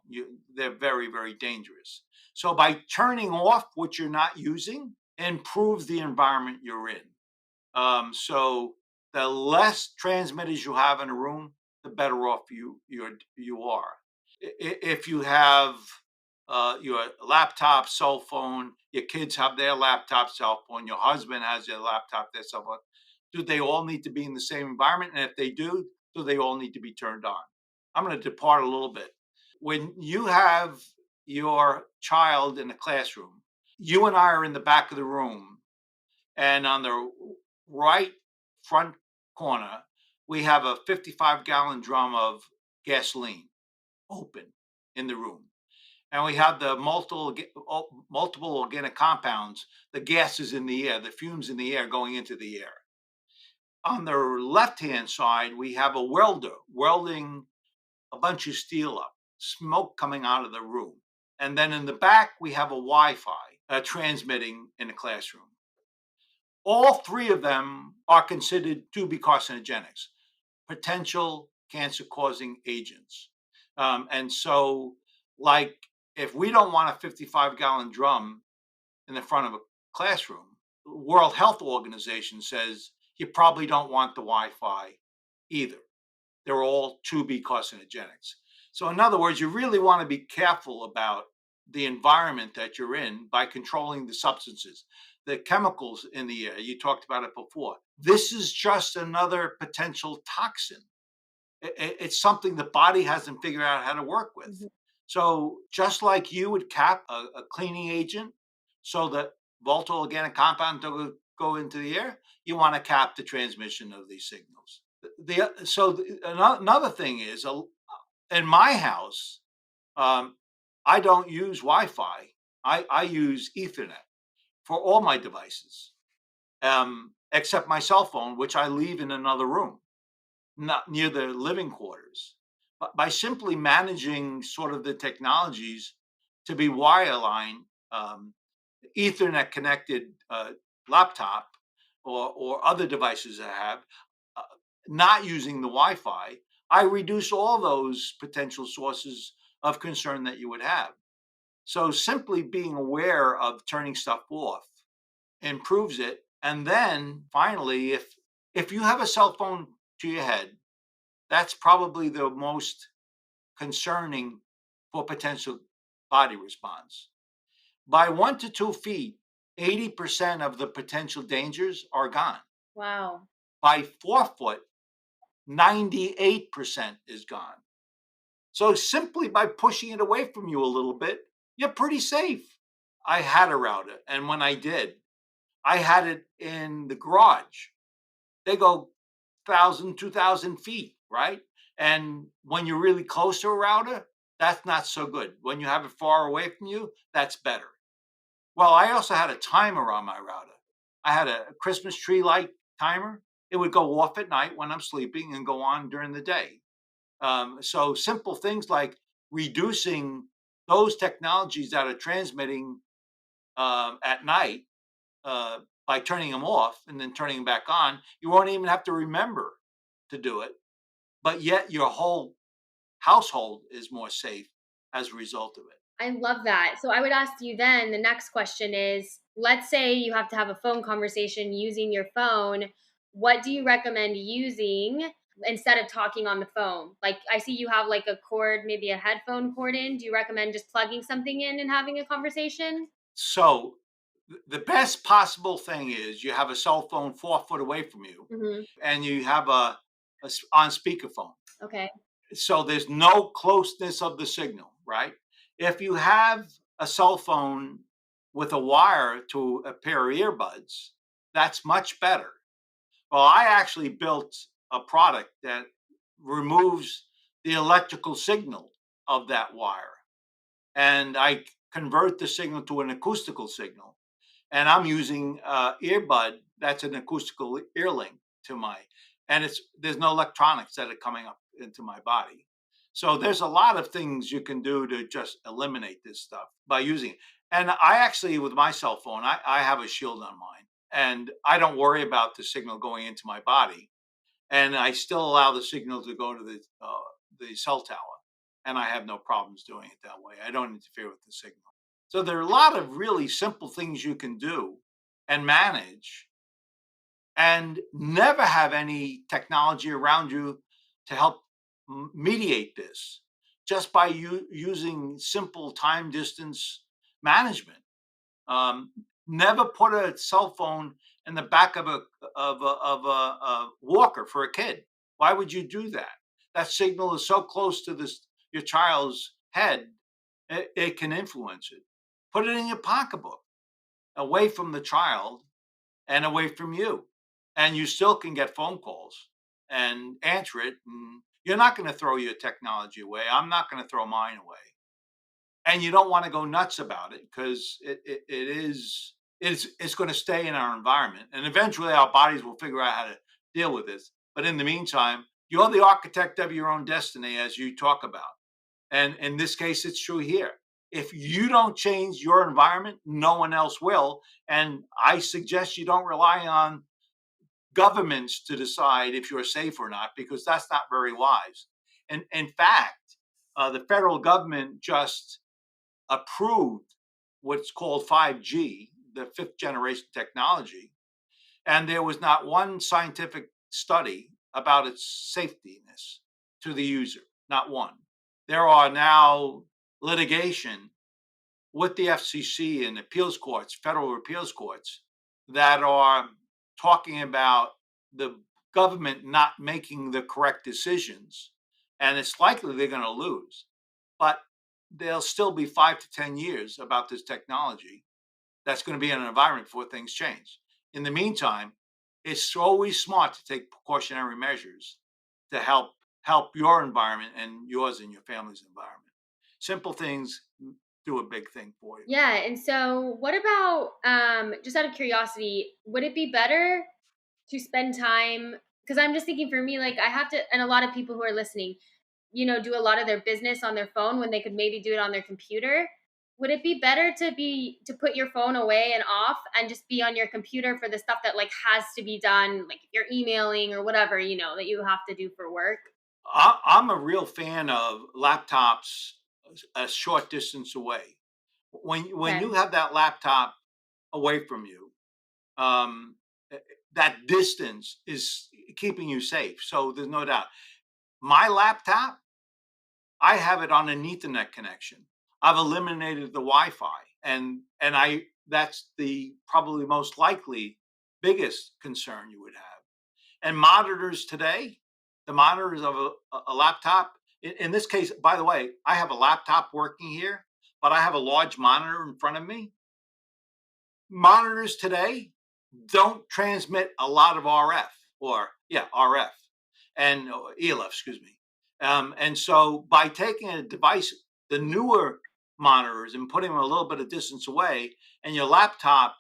They're very, very dangerous. So by turning off what you're not using, improves the environment you're in. So the less transmitters you have in a room, the better off you are. If you have your laptop, cell phone, your kids have their laptop, cell phone, your husband has their laptop, their cell phone, do they all need to be in the same environment? And if they do they all need to be turned on? I'm going to depart a little bit. When you have your child in the classroom, you and I are in the back of the room, and on the right front corner, we have a 55-gallon drum of gasoline open in the room. And we have the multiple organic compounds, the gases in the air, the fumes in the air going into the air. On the left-hand side, we have a welder welding a bunch of steel up, smoke coming out of the room. And then in the back, we have a Wi-Fi transmitting in the classroom. All three of them are considered to be carcinogenics, potential cancer-causing agents. And so, like, if we don't want a 55-gallon drum in the front of a classroom, the World Health Organization says you probably don't want the Wi-Fi either. They're all to be carcinogenics. So in other words, you really want to be careful about the environment that you're in by controlling the substances, the chemicals in the air. You talked about it before. This is just another potential toxin. It's something the body hasn't figured out how to work with. Mhm. So just like you would cap a cleaning agent so that volatile organic compounds don't go into the air, you want to cap the transmission of these signals. Another thing is, in my house, I don't use Wi-Fi. I use Ethernet for all my devices, except my cell phone, which I leave in another room, not near the living quarters. But by simply managing sort of the technologies to be wireline, Ethernet connected laptop or other devices I have, uh, not using the Wi-Fi, I reduce all those potential sources of concern that you would have. So simply being aware of turning stuff off improves it. And then finally, if you have a cell phone to your head, that's probably the most concerning for potential body response. By 1 to 2 feet, 80% of the potential dangers are gone. Wow. By 4 foot, 98% is gone. So simply by pushing it away from you a little bit, you're pretty safe. I had a router, and when I did, I had it in the garage. They go 1,000, 2,000 feet, right? And when you're really close to a router, that's not so good. When you have it far away from you, that's better. Well, I also had a timer on my router. I had a Christmas tree light timer. It would go off at night when I'm sleeping and go on during the day. So simple things like reducing those technologies that are transmitting at night by turning them off and then turning them back on, you won't even have to remember to do it. But yet your whole household is more safe as a result of it. I love that. So I would ask you then the next question is, let's say you have to have a phone conversation using your phone. What do you recommend using instead of talking on the phone? Like I see you have like a cord, maybe a headphone cord in. Do you recommend just plugging something in and having a conversation? So the best possible thing is you have a cell phone 4 foot away from you Hmm. and you have on speakerphone. Okay. So there's no closeness of the signal, right? If you have a cell phone with a wire to a pair of earbuds, that's much better. Well, I actually built a product that removes the electrical signal of that wire, and I convert the signal to an acoustical signal. And I'm using earbud that's an acoustical ear link to my, and there's no electronics that are coming up into my body. So there's a lot of things you can do to just eliminate this stuff by using it. And I actually, with my cell phone, I have a shield on mine, and I don't worry about the signal going into my body, and I still allow the signal to go to the cell tower. and I have no problems doing it that way. I don't interfere with the signal. So there are a lot of really simple things you can do and manage and never have any technology around you to help mediate this just by using simple time distance management. um, Never put a cell phone in the back of a walker for a kid. Why would you do that? That signal is so close to this your child's head, it can influence it. Put it in your pocketbook, away from the child and away from you, and you still can get phone calls and answer it. And you're not going to throw your technology away. I'm not going to throw mine away, and you don't want to go nuts about it because it's going to stay in our environment, and eventually our bodies will figure out how to deal with this. But in the meantime, you're the architect of your own destiny, as you talk about, and in this case it's true here. If you don't change your environment, no one else will. And I suggest you don't rely on governments to decide if you're safe or not, because that's not very wise. And in fact, the federal government just approved what's called 5G, the fifth generation technology, and there was not one scientific study about its safetiness to the user, not one. There are now litigation with the FCC and appeals courts, federal appeals courts, that are talking about the government not making the correct decisions, and it's likely they're going to lose. But there'll still be 5 to 10 years about this technology that's going to be in an environment before things change. In the meantime, it's always smart to take precautionary measures to help your environment and yours and your family's environment. Simple things do a big thing for you. Yeah, and so what about just out of curiosity, would it be better to spend time, because I'm just thinking for me, like I have to, and a lot of people who are listening, do a lot of their business on their phone when they could maybe do it on their computer. Would it be better to put your phone away and off and just be on your computer for the stuff that like has to be done, like if you're emailing or whatever, that you have to do for work? I'm a real fan of laptops a short distance away. When you Okay. have that laptop away from you, um, eh, that distance is keeping you safe. So there's no doubt. My laptop, I have it on an Ethernet connection. I've eliminated the Wi-Fi, and I that's the probably most likely biggest concern you would have. And monitors today, the monitors of a laptop. In this case, by the way, I have a laptop working here, but I have a large monitor in front of me. Monitors today don't transmit a lot of RF, or yeah, RF and ELF, excuse me. And so by taking a device, the newer monitors, and putting them a little bit of distance away, and your laptop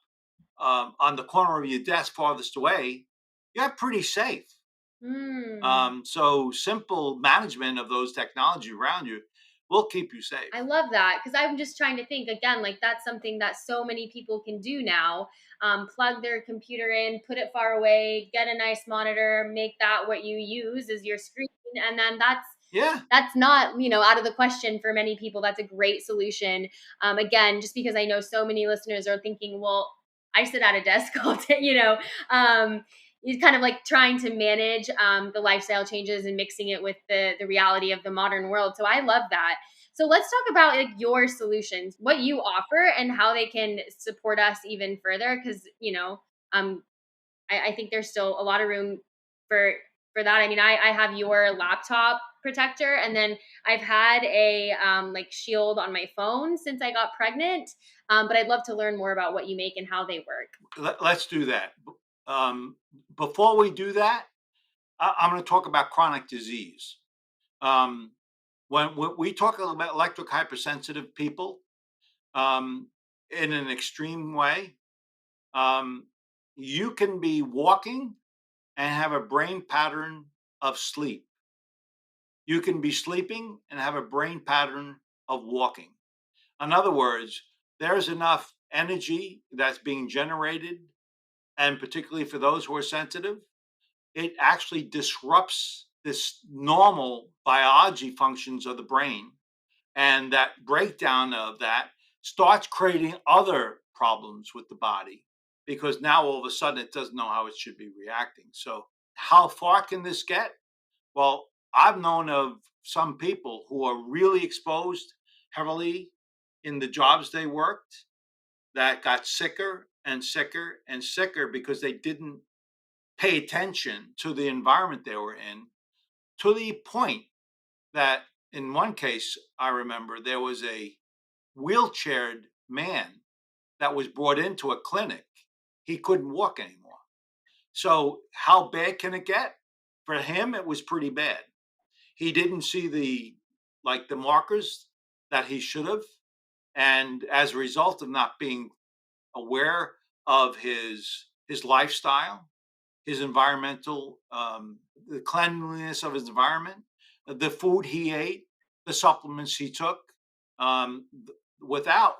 on the corner of your desk farthest away, you're pretty safe. Hmm. So simple management of those technology around you will keep you safe. I love that because I'm just trying to think again, like that's something that so many people can do now. Plug their computer in, put it far away, get a nice monitor, make that what you use as your screen, and then Yeah, that's not out of the question for many people. That's a great solution. Again, just because I know so many listeners are thinking, well, I sit at a desk all day, it's kind of like trying to manage the lifestyle changes and mixing it with the reality of the modern world. So I love that. So let's talk about like your solutions, what you offer, and how they can support us even further. Because um, I think there's still a lot of room for that. I mean, I have your laptop protector, and then I've had a like shield on my phone since I got pregnant. But I'd love to learn more about what you make and how they work. let's do that. Um, Before we do that, I'm going to talk about chronic disease. Um, when we talk about electric hypersensitive people, um, in an extreme way, um, you can be walking and have a brain pattern of sleep. You can be sleeping and have a brain pattern of walking. In other words, there's enough energy that's being generated, and particularly for those who are sensitive, it actually disrupts this normal biology functions of the brain, And that breakdown of that starts creating other problems with the body because now all of a sudden it doesn't know how it should be reacting. So, how far can this get? Well, I've known of some people who are really exposed heavily in the jobs they worked that got sicker and sicker and sicker because they didn't pay attention to the environment they were in, to the point that in one case, I remember there was a wheelchaired man that was brought into a clinic. He couldn't walk anymore. So, how bad can it get? For him, it was pretty bad. He didn't see the markers that he should have, and as a result of not being aware of his lifestyle, his environmental, the cleanliness of his environment, the food he ate, the supplements he took, without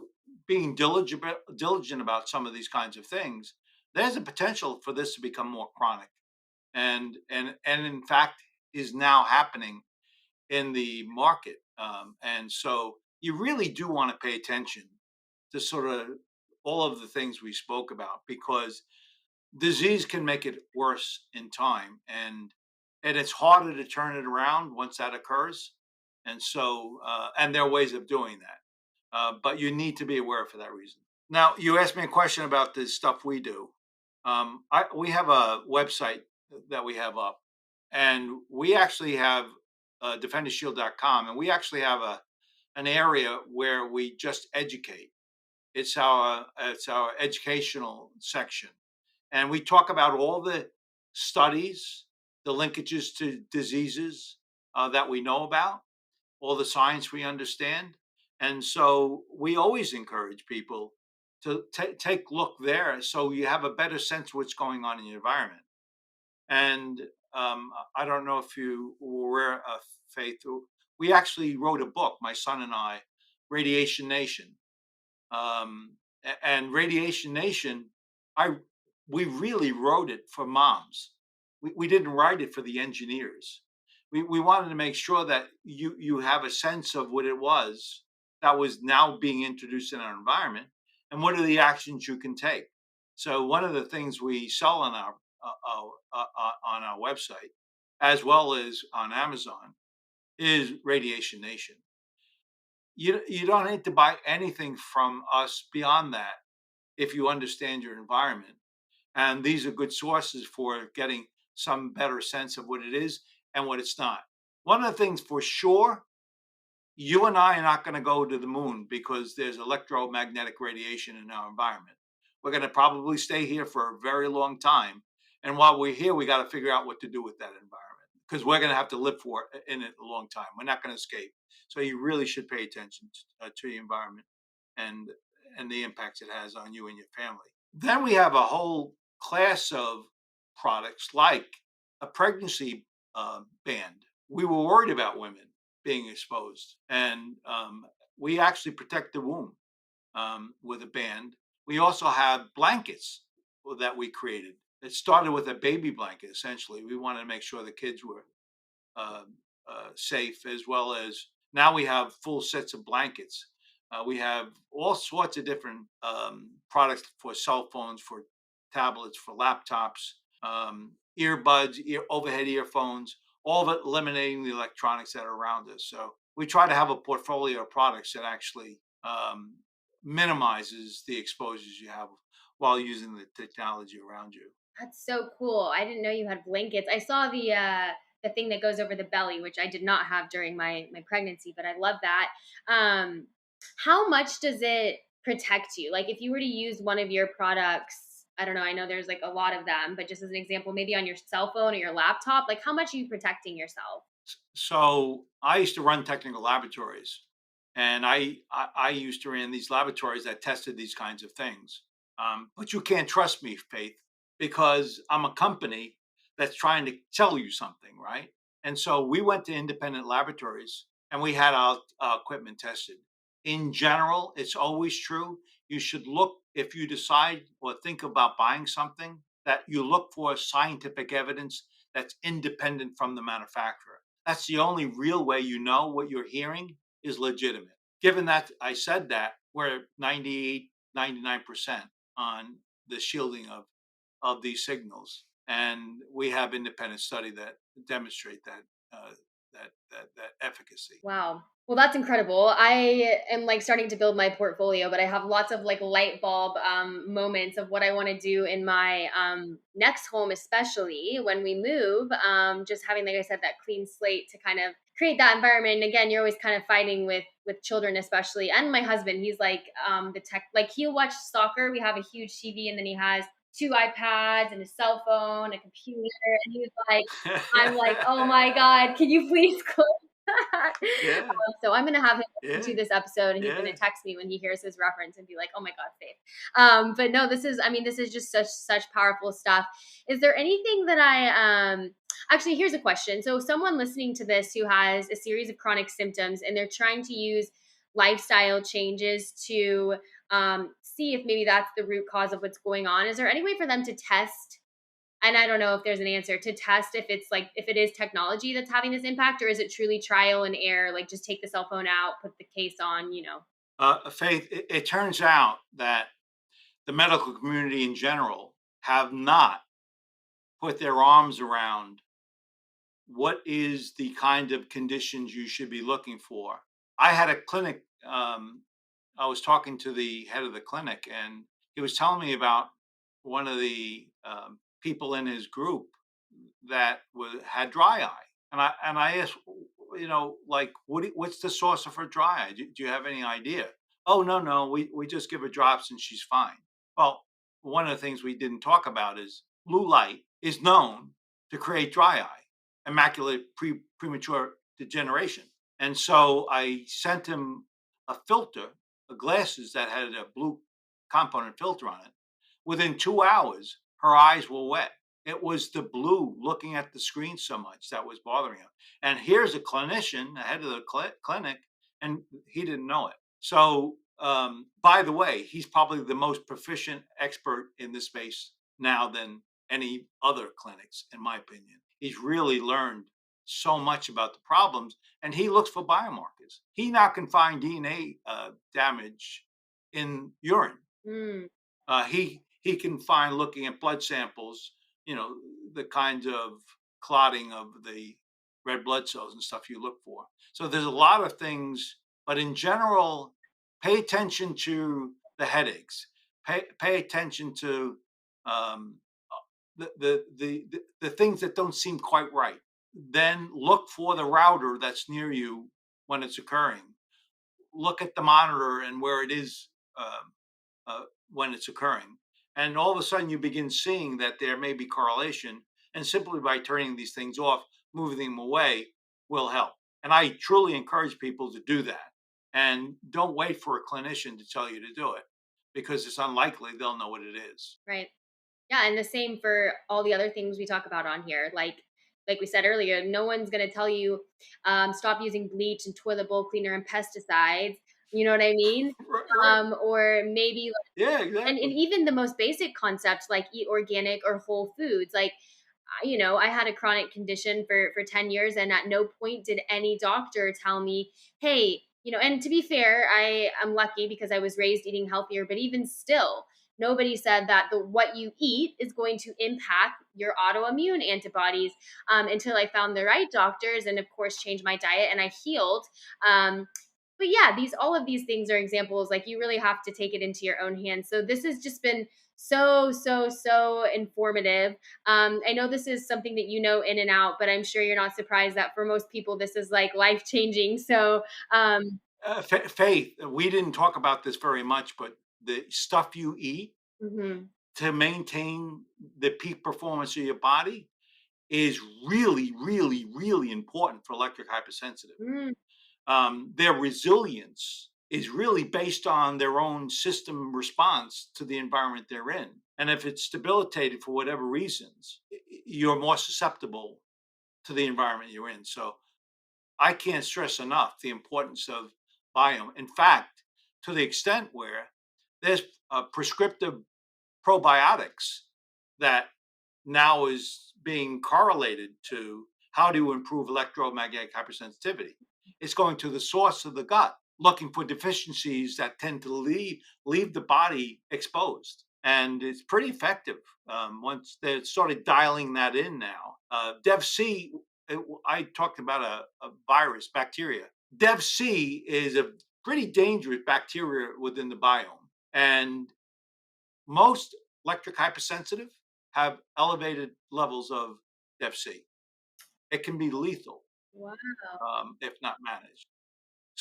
being diligent about some of these kinds of things, there's a potential for this to become more chronic, and in fact is now happening in the market. And so you really do want to pay attention to sort of all of the things we spoke about because disease can make it worse in time, and it's harder to turn it around once that occurs. And so and there are ways of doing that, but you need to be aware for that reason. Now, you asked me a question about the stuff we do. We have a website that we have up, and we actually have defendershield.com, and we actually have an area where we just educate. It's our educational section, and we talk about all the studies, the linkages to diseases that we know about, all the science we understand. And so we always encourage people to take a look there so you have a better sense of what's going on in your environment. And I don't know if you were aware of Faith. We actually wrote a book, my son and I, Radiation Nation. And Radiation Nation, I we really wrote it for moms. We didn't write it for the engineers. We wanted to make sure that you have a sense of what it was that was now being introduced in our environment, and what are the actions you can take. So one of the things we sell on our website, as well as on Amazon, is Radiation Nation. You don't need to buy anything from us beyond that if you understand your environment. And these are good sources for getting some better sense of what it is and what it's not. One of the things for sure, you and I are not going to go to the moon because there's electromagnetic radiation in our environment. We're going to probably stay here for a very long time. And while we're here, we got to figure out what to do with that environment because we're going to have to live in it a long time. We're not going to escape. So you really should pay attention to the environment and and the impacts it has on you and your family. Then we have a whole class of products like a pregnancy band. We were worried about women being exposed, and we actually protect the womb with a band. We also have blankets that we created. It started with a baby blanket, essentially. We wanted to make sure the kids were uh, safe, as well as now we have full sets of blankets. We have all sorts of different products for cell phones, for tablets, for laptops, earbuds, overhead earphones, all of it eliminating the electronics that are around us. So we try to have a portfolio of products that actually minimizes the exposures you have while using the technology around you. That's so cool. I didn't know you had blankets. I saw the thing that goes over the belly, which I did not have during my pregnancy, but I love that. Um, how much does it protect you? Like if you were to use one of your products, I don't know, I know there's like a lot of them, but just as an example, maybe on your cell phone or your laptop, like how much are you protecting yourself? So I used to run technical laboratories, and I used to run these laboratories that tested these kinds of things. But you can't trust me, Faith, because I'm a company that's trying to tell you something, right? And so we went to independent laboratories and we had our equipment tested. In general, it's always true. You should look, if you decide or think about buying something, that you look for scientific evidence that's independent from the manufacturer. That's the only real way you know what you're hearing is legitimate. Given that I said that, we're 98, 99% on the shielding of these signals. And we have independent study that demonstrate that that efficacy. Wow. Well, that's incredible. I am like starting to build my portfolio, but I have lots of like light bulb moments of what I want to do in my next home, especially when we move. Just having, like I said, that clean slate to kind of create that environment. And again, you're always kind of fighting with children, especially, and my husband. He's like the tech, like he'll watch soccer. We have a huge TV, and then he has two iPads and a cell phone, a computer, and he's like, I'm like, oh my god, can you please close Yeah, so I'm gonna have him listen yeah, to this episode, and he's gonna yeah. text me when he hears his reference and be like, "Oh my god, Faith." But no, this is, I mean, this is just such powerful stuff. Is there anything that actually, here's a question. So someone listening to this who has a series of chronic symptoms and they're trying to use lifestyle changes to see if maybe that's the root cause of what's going on. Is there any way for them to test, and I don't know if there's an answer, to test if it's like, if it is technology that's having this impact, or is it truly trial and error, like just take the cell phone out, put the case on. Faith, it turns out that the medical community in general have not put their arms around what is the kind of conditions you should be looking for. I had a clinic. I was talking to the head of the clinic, and he was telling me about one of the people in his group that had dry eye, and I asked, like, what's the source of her dry eye? Do you have any idea? Oh, no, no, we just give her drops and she's fine. Well, one of the things we didn't talk about is blue light is known to create dry eye, premature degeneration. And so I sent him a filter, a glasses that had a blue component filter on it. Within 2 hours, her eyes were wet. It was the blue looking at the screen so much that was bothering him. And here's a clinician, the head of the clinic, and he didn't know it. So, by the way, he's probably the most proficient expert in this space now than any other clinics, in my opinion. He's really learned so much about the problems, and he looks for biomarkers. He now can find DNA damage in urine. Mm, He can find, looking at blood samples, the kinds of clotting of the red blood cells and stuff you look for. So there's a lot of things, but in general, pay attention to the headaches. Pay attention to um, the things that don't seem quite right. Then look for the router that's near you when it's occurring. Look at the monitor and where it is uh, when it's occurring. And all of a sudden, you begin seeing that there may be correlation. And simply by turning these things off, moving them away will help. And I truly encourage people to do that. And don't wait for a clinician to tell you to do it, because it's unlikely they'll know what it is. right. Yeah, and the same for all the other things we talk about on here. Like we said earlier, no one's gonna tell you stop using bleach and toilet bowl cleaner and pesticides. You know what I mean? Right, right. Or maybe, Yeah, and exactly. even the most basic concepts like eat organic or whole foods. Like, I had a chronic condition for 10 years, and at no point did any doctor tell me, hey, and to be fair, I am lucky because I was raised eating healthier, but even still, nobody said that the what you eat is going to impact your autoimmune antibodies, until I found the right doctors and of course changed my diet and I healed. But yeah, these all of these things are examples, like you really have to take it into your own hands. So this has just been so informative. I know this is something that you know in and out, but I'm sure you're not surprised that for most people this is like life changing. So Faith, we didn't talk about this very much, but the stuff you eat mhm. to maintain the peak performance of your body is really, really, really important for electric hypersensitive. Mm, Their resilience is really based on their own system response to the environment they're in. And if it's debilitated for whatever reasons, you're more susceptible to the environment you're in. So I can't stress enough the importance of biome. In fact, to the extent where there's prescriptive probiotics that now is being correlated to how to improve electromagnetic hypersensitivity. It's going to the source of the gut, looking for deficiencies that tend to leave the body exposed. And it's pretty effective once they started dialing that in now. DevC, I talked about a virus, bacteria. DevC is a pretty dangerous bacteria within the biome. And most electric hypersensitive have elevated levels of DevC. It can be lethal Wow. if not managed.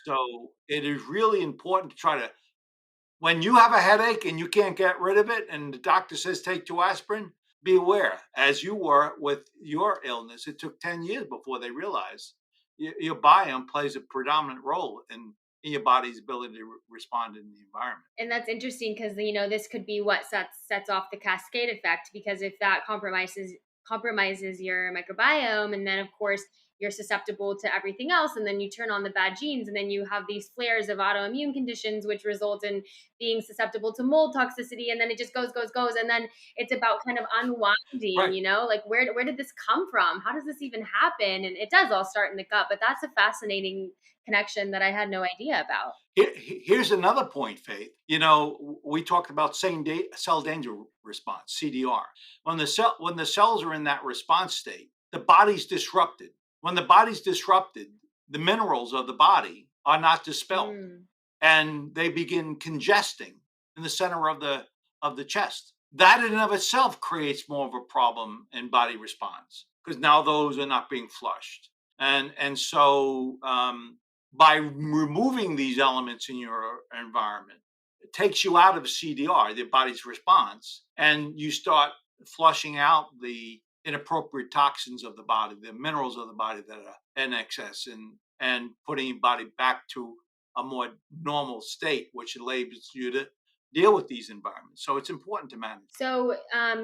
So it is really important to try to, when you have a headache and you can't get rid of it, and the doctor says take 2 aspirin, be aware, as you were with your illness, it took 10 years before they realized your biome plays a predominant role in your body's ability to respond in the environment. And that's interesting because this could be what sets off the cascade effect, because if that compromises your microbiome, and then of course you're susceptible to everything else, and then you turn on the bad genes, and then you have these flares of autoimmune conditions which result in being susceptible to mold toxicity, and then it just goes, and then it's about kind of unwinding, Right. like where did this come from, how does this even happen? And it does all start in the gut, but that's a fascinating connection that I had no idea about. Here's another point, Faith. We talked about cell danger response, CDR. When the cells are in that response state, the body's disrupted. When the body's disrupted, the minerals of the body are not dispelled, Mm. and they begin congesting in the center of the chest. That in and of itself creates more of a problem in body response, because now those are not being flushed. And so by removing these elements in your environment, it takes you out of CDR, the body's response, and you start flushing out the inappropriate toxins of the body, the minerals of the body that are in excess, and putting your body back to a more normal state, which enables you to deal with these environments. So it's important to manage. So,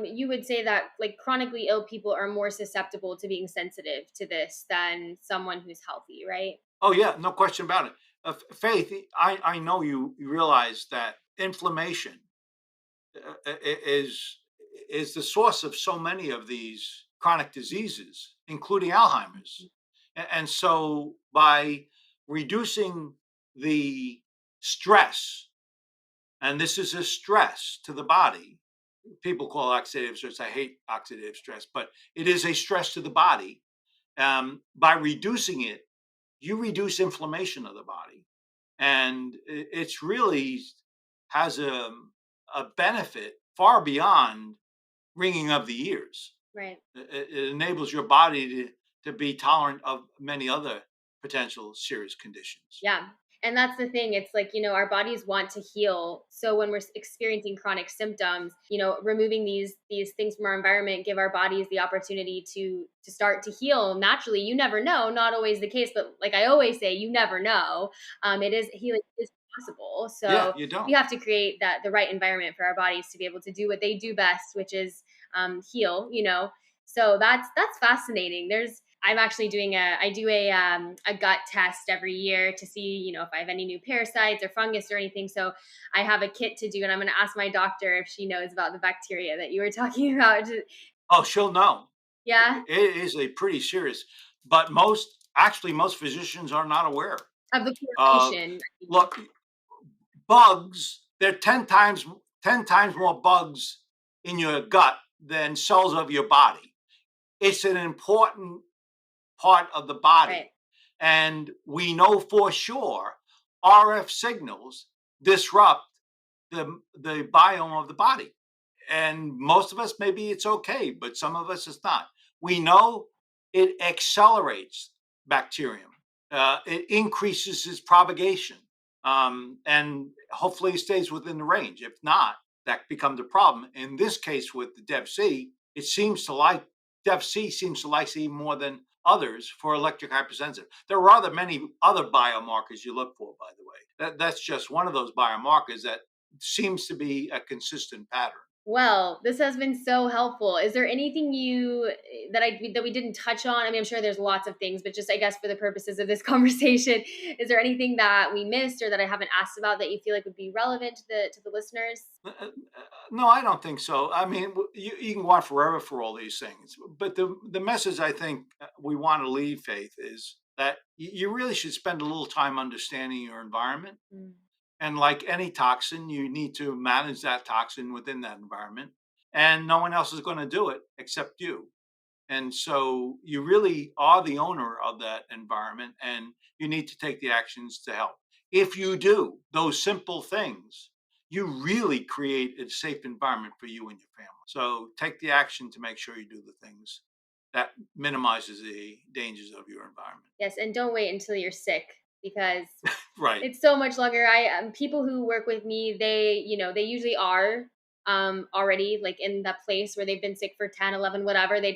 you would say that like chronically ill people are more susceptible to being sensitive to this than someone who's healthy, right? Oh yeah, no question about it. Faith, I know you realize that inflammation is the source of so many of these chronic diseases, including Alzheimer's. And so by reducing the stress, and this is a stress to the body, people call it oxidative stress. I hate oxidative stress, but it is a stress to the body. By reducing it, you reduce inflammation of the body, and it's really has a benefit far beyond ringing of the ears. Right. It enables your body to be tolerant of many other potential serious conditions. Yeah. And that's the thing. It's like, our bodies want to heal. So when we're experiencing chronic symptoms, removing these things from our environment give our bodies the opportunity to start to heal naturally. You never know, not always the case, but like I always say, you never know. It is healing is possible. Yeah, So you don't. we have to create the right environment for our bodies to be able to do what they do best, which is heal. So that's fascinating. I'm actually doing a gut test every year to see, if I have any new parasites or fungus or anything. So I have a kit to do, and I'm going to ask my doctor if she knows about the bacteria that you were talking about. Oh, she'll know. Yeah, It is a pretty serious, but most physicians are not aware. of the Uh, correlation. Look, bugs, there are 10 times more bugs in your gut than cells of your body. It's an important part of the Right. body. And we know for sure RF signals disrupt the biome of the body. And most of us, maybe it's okay, but some of us, it's not. We know it accelerates bacterium, it increases its propagation, and hopefully it stays within the range. If not, that becomes a problem. In this case, with the DevC, it seems to like DevC seems to like even more than others for electric hypersensitive. There are many other biomarkers you look for, by the way. That's just one of those biomarkers that seems to be a consistent pattern. Well, this has been so helpful. Is there anything that we didn't touch on? I mean, I'm sure there's lots of things, but just I guess for the purposes of this conversation, is there anything that we missed or that I haven't asked about that you feel like would be relevant to the listeners? No, I don't think so. I mean, you can go on forever for all these things, but the message I think we want to leave, Faith, is that you really should spend a little time understanding your environment. Mm. And like any toxin, you need to manage that toxin within that environment. And no one else is going to do it except you. And so you really are the owner of that environment and you need to take the actions to help. If you do those simple things, you really create a safe environment for you and your family. So take the action to make sure you do the things that minimizes the dangers of your environment. Yes, and don't wait until you're sick, because Right. it's so much longer. I People who work with me, they usually are already like in that place where they've been sick for 10, 11, whatever. They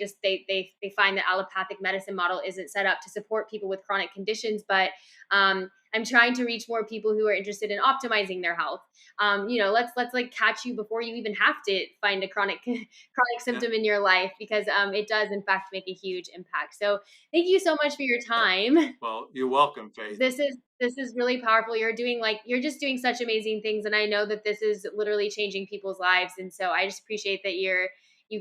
find the allopathic medicine model isn't set up to support people with chronic conditions. But I'm trying to reach more people who are interested in optimizing their health. Let's like catch you before you even have to find a chronic chronic Yeah. symptom in your life, because it does in fact make a huge impact. So thank you so much for your time. Well, you're welcome, Faith. This is really powerful. You're just doing such amazing things, and I know that this is literally changing people's lives. And so I just appreciate that you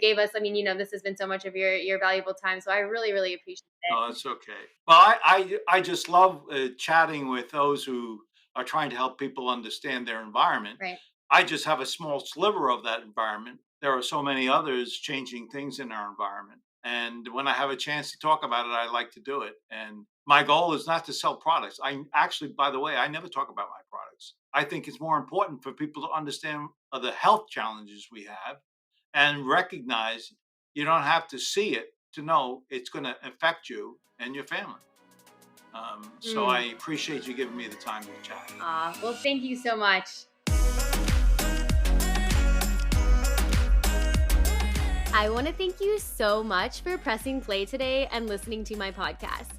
gave us. I mean, this has been so much of your valuable time. So I really really appreciate Oh, it. it's okay. Well, I just love chatting with those who are trying to help people understand their environment. Right. I just have a small sliver of that environment. There are so many others changing things in our environment. And when I have a chance to talk about it, I like to do it. And my goal is not to sell products. I actually, by the way, I never talk about my products. I think it's more important for people to understand the health challenges we have and recognize you don't have to see it to know it's going to affect you and your family. So I Mm. appreciate you giving me the time to chat. Well, thank you so much. I want to thank you so much for pressing play today and listening to my podcast.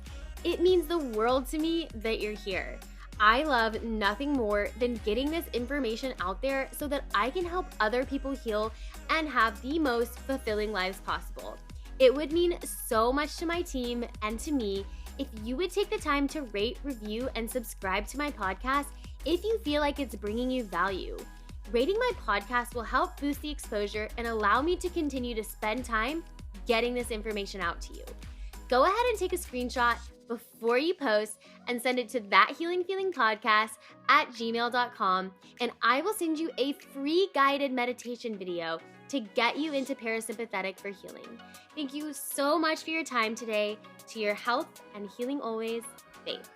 It means the world to me that you're here. I love nothing more than getting this information out there so that I can help other people heal and have the most fulfilling lives possible. It would mean so much to my team and to me if you would take the time to rate, review, and subscribe to my podcast if you feel like it's bringing you value. Rating my podcast will help boost the exposure and allow me to continue to spend time getting this information out to you. Go ahead and take a screenshot before you post and send it to thathealingfeelingpodcast@gmail.com, and I will send you a free guided meditation video to get you into parasympathetic for healing. Thank you so much for your time today. To your health and healing always, Faith.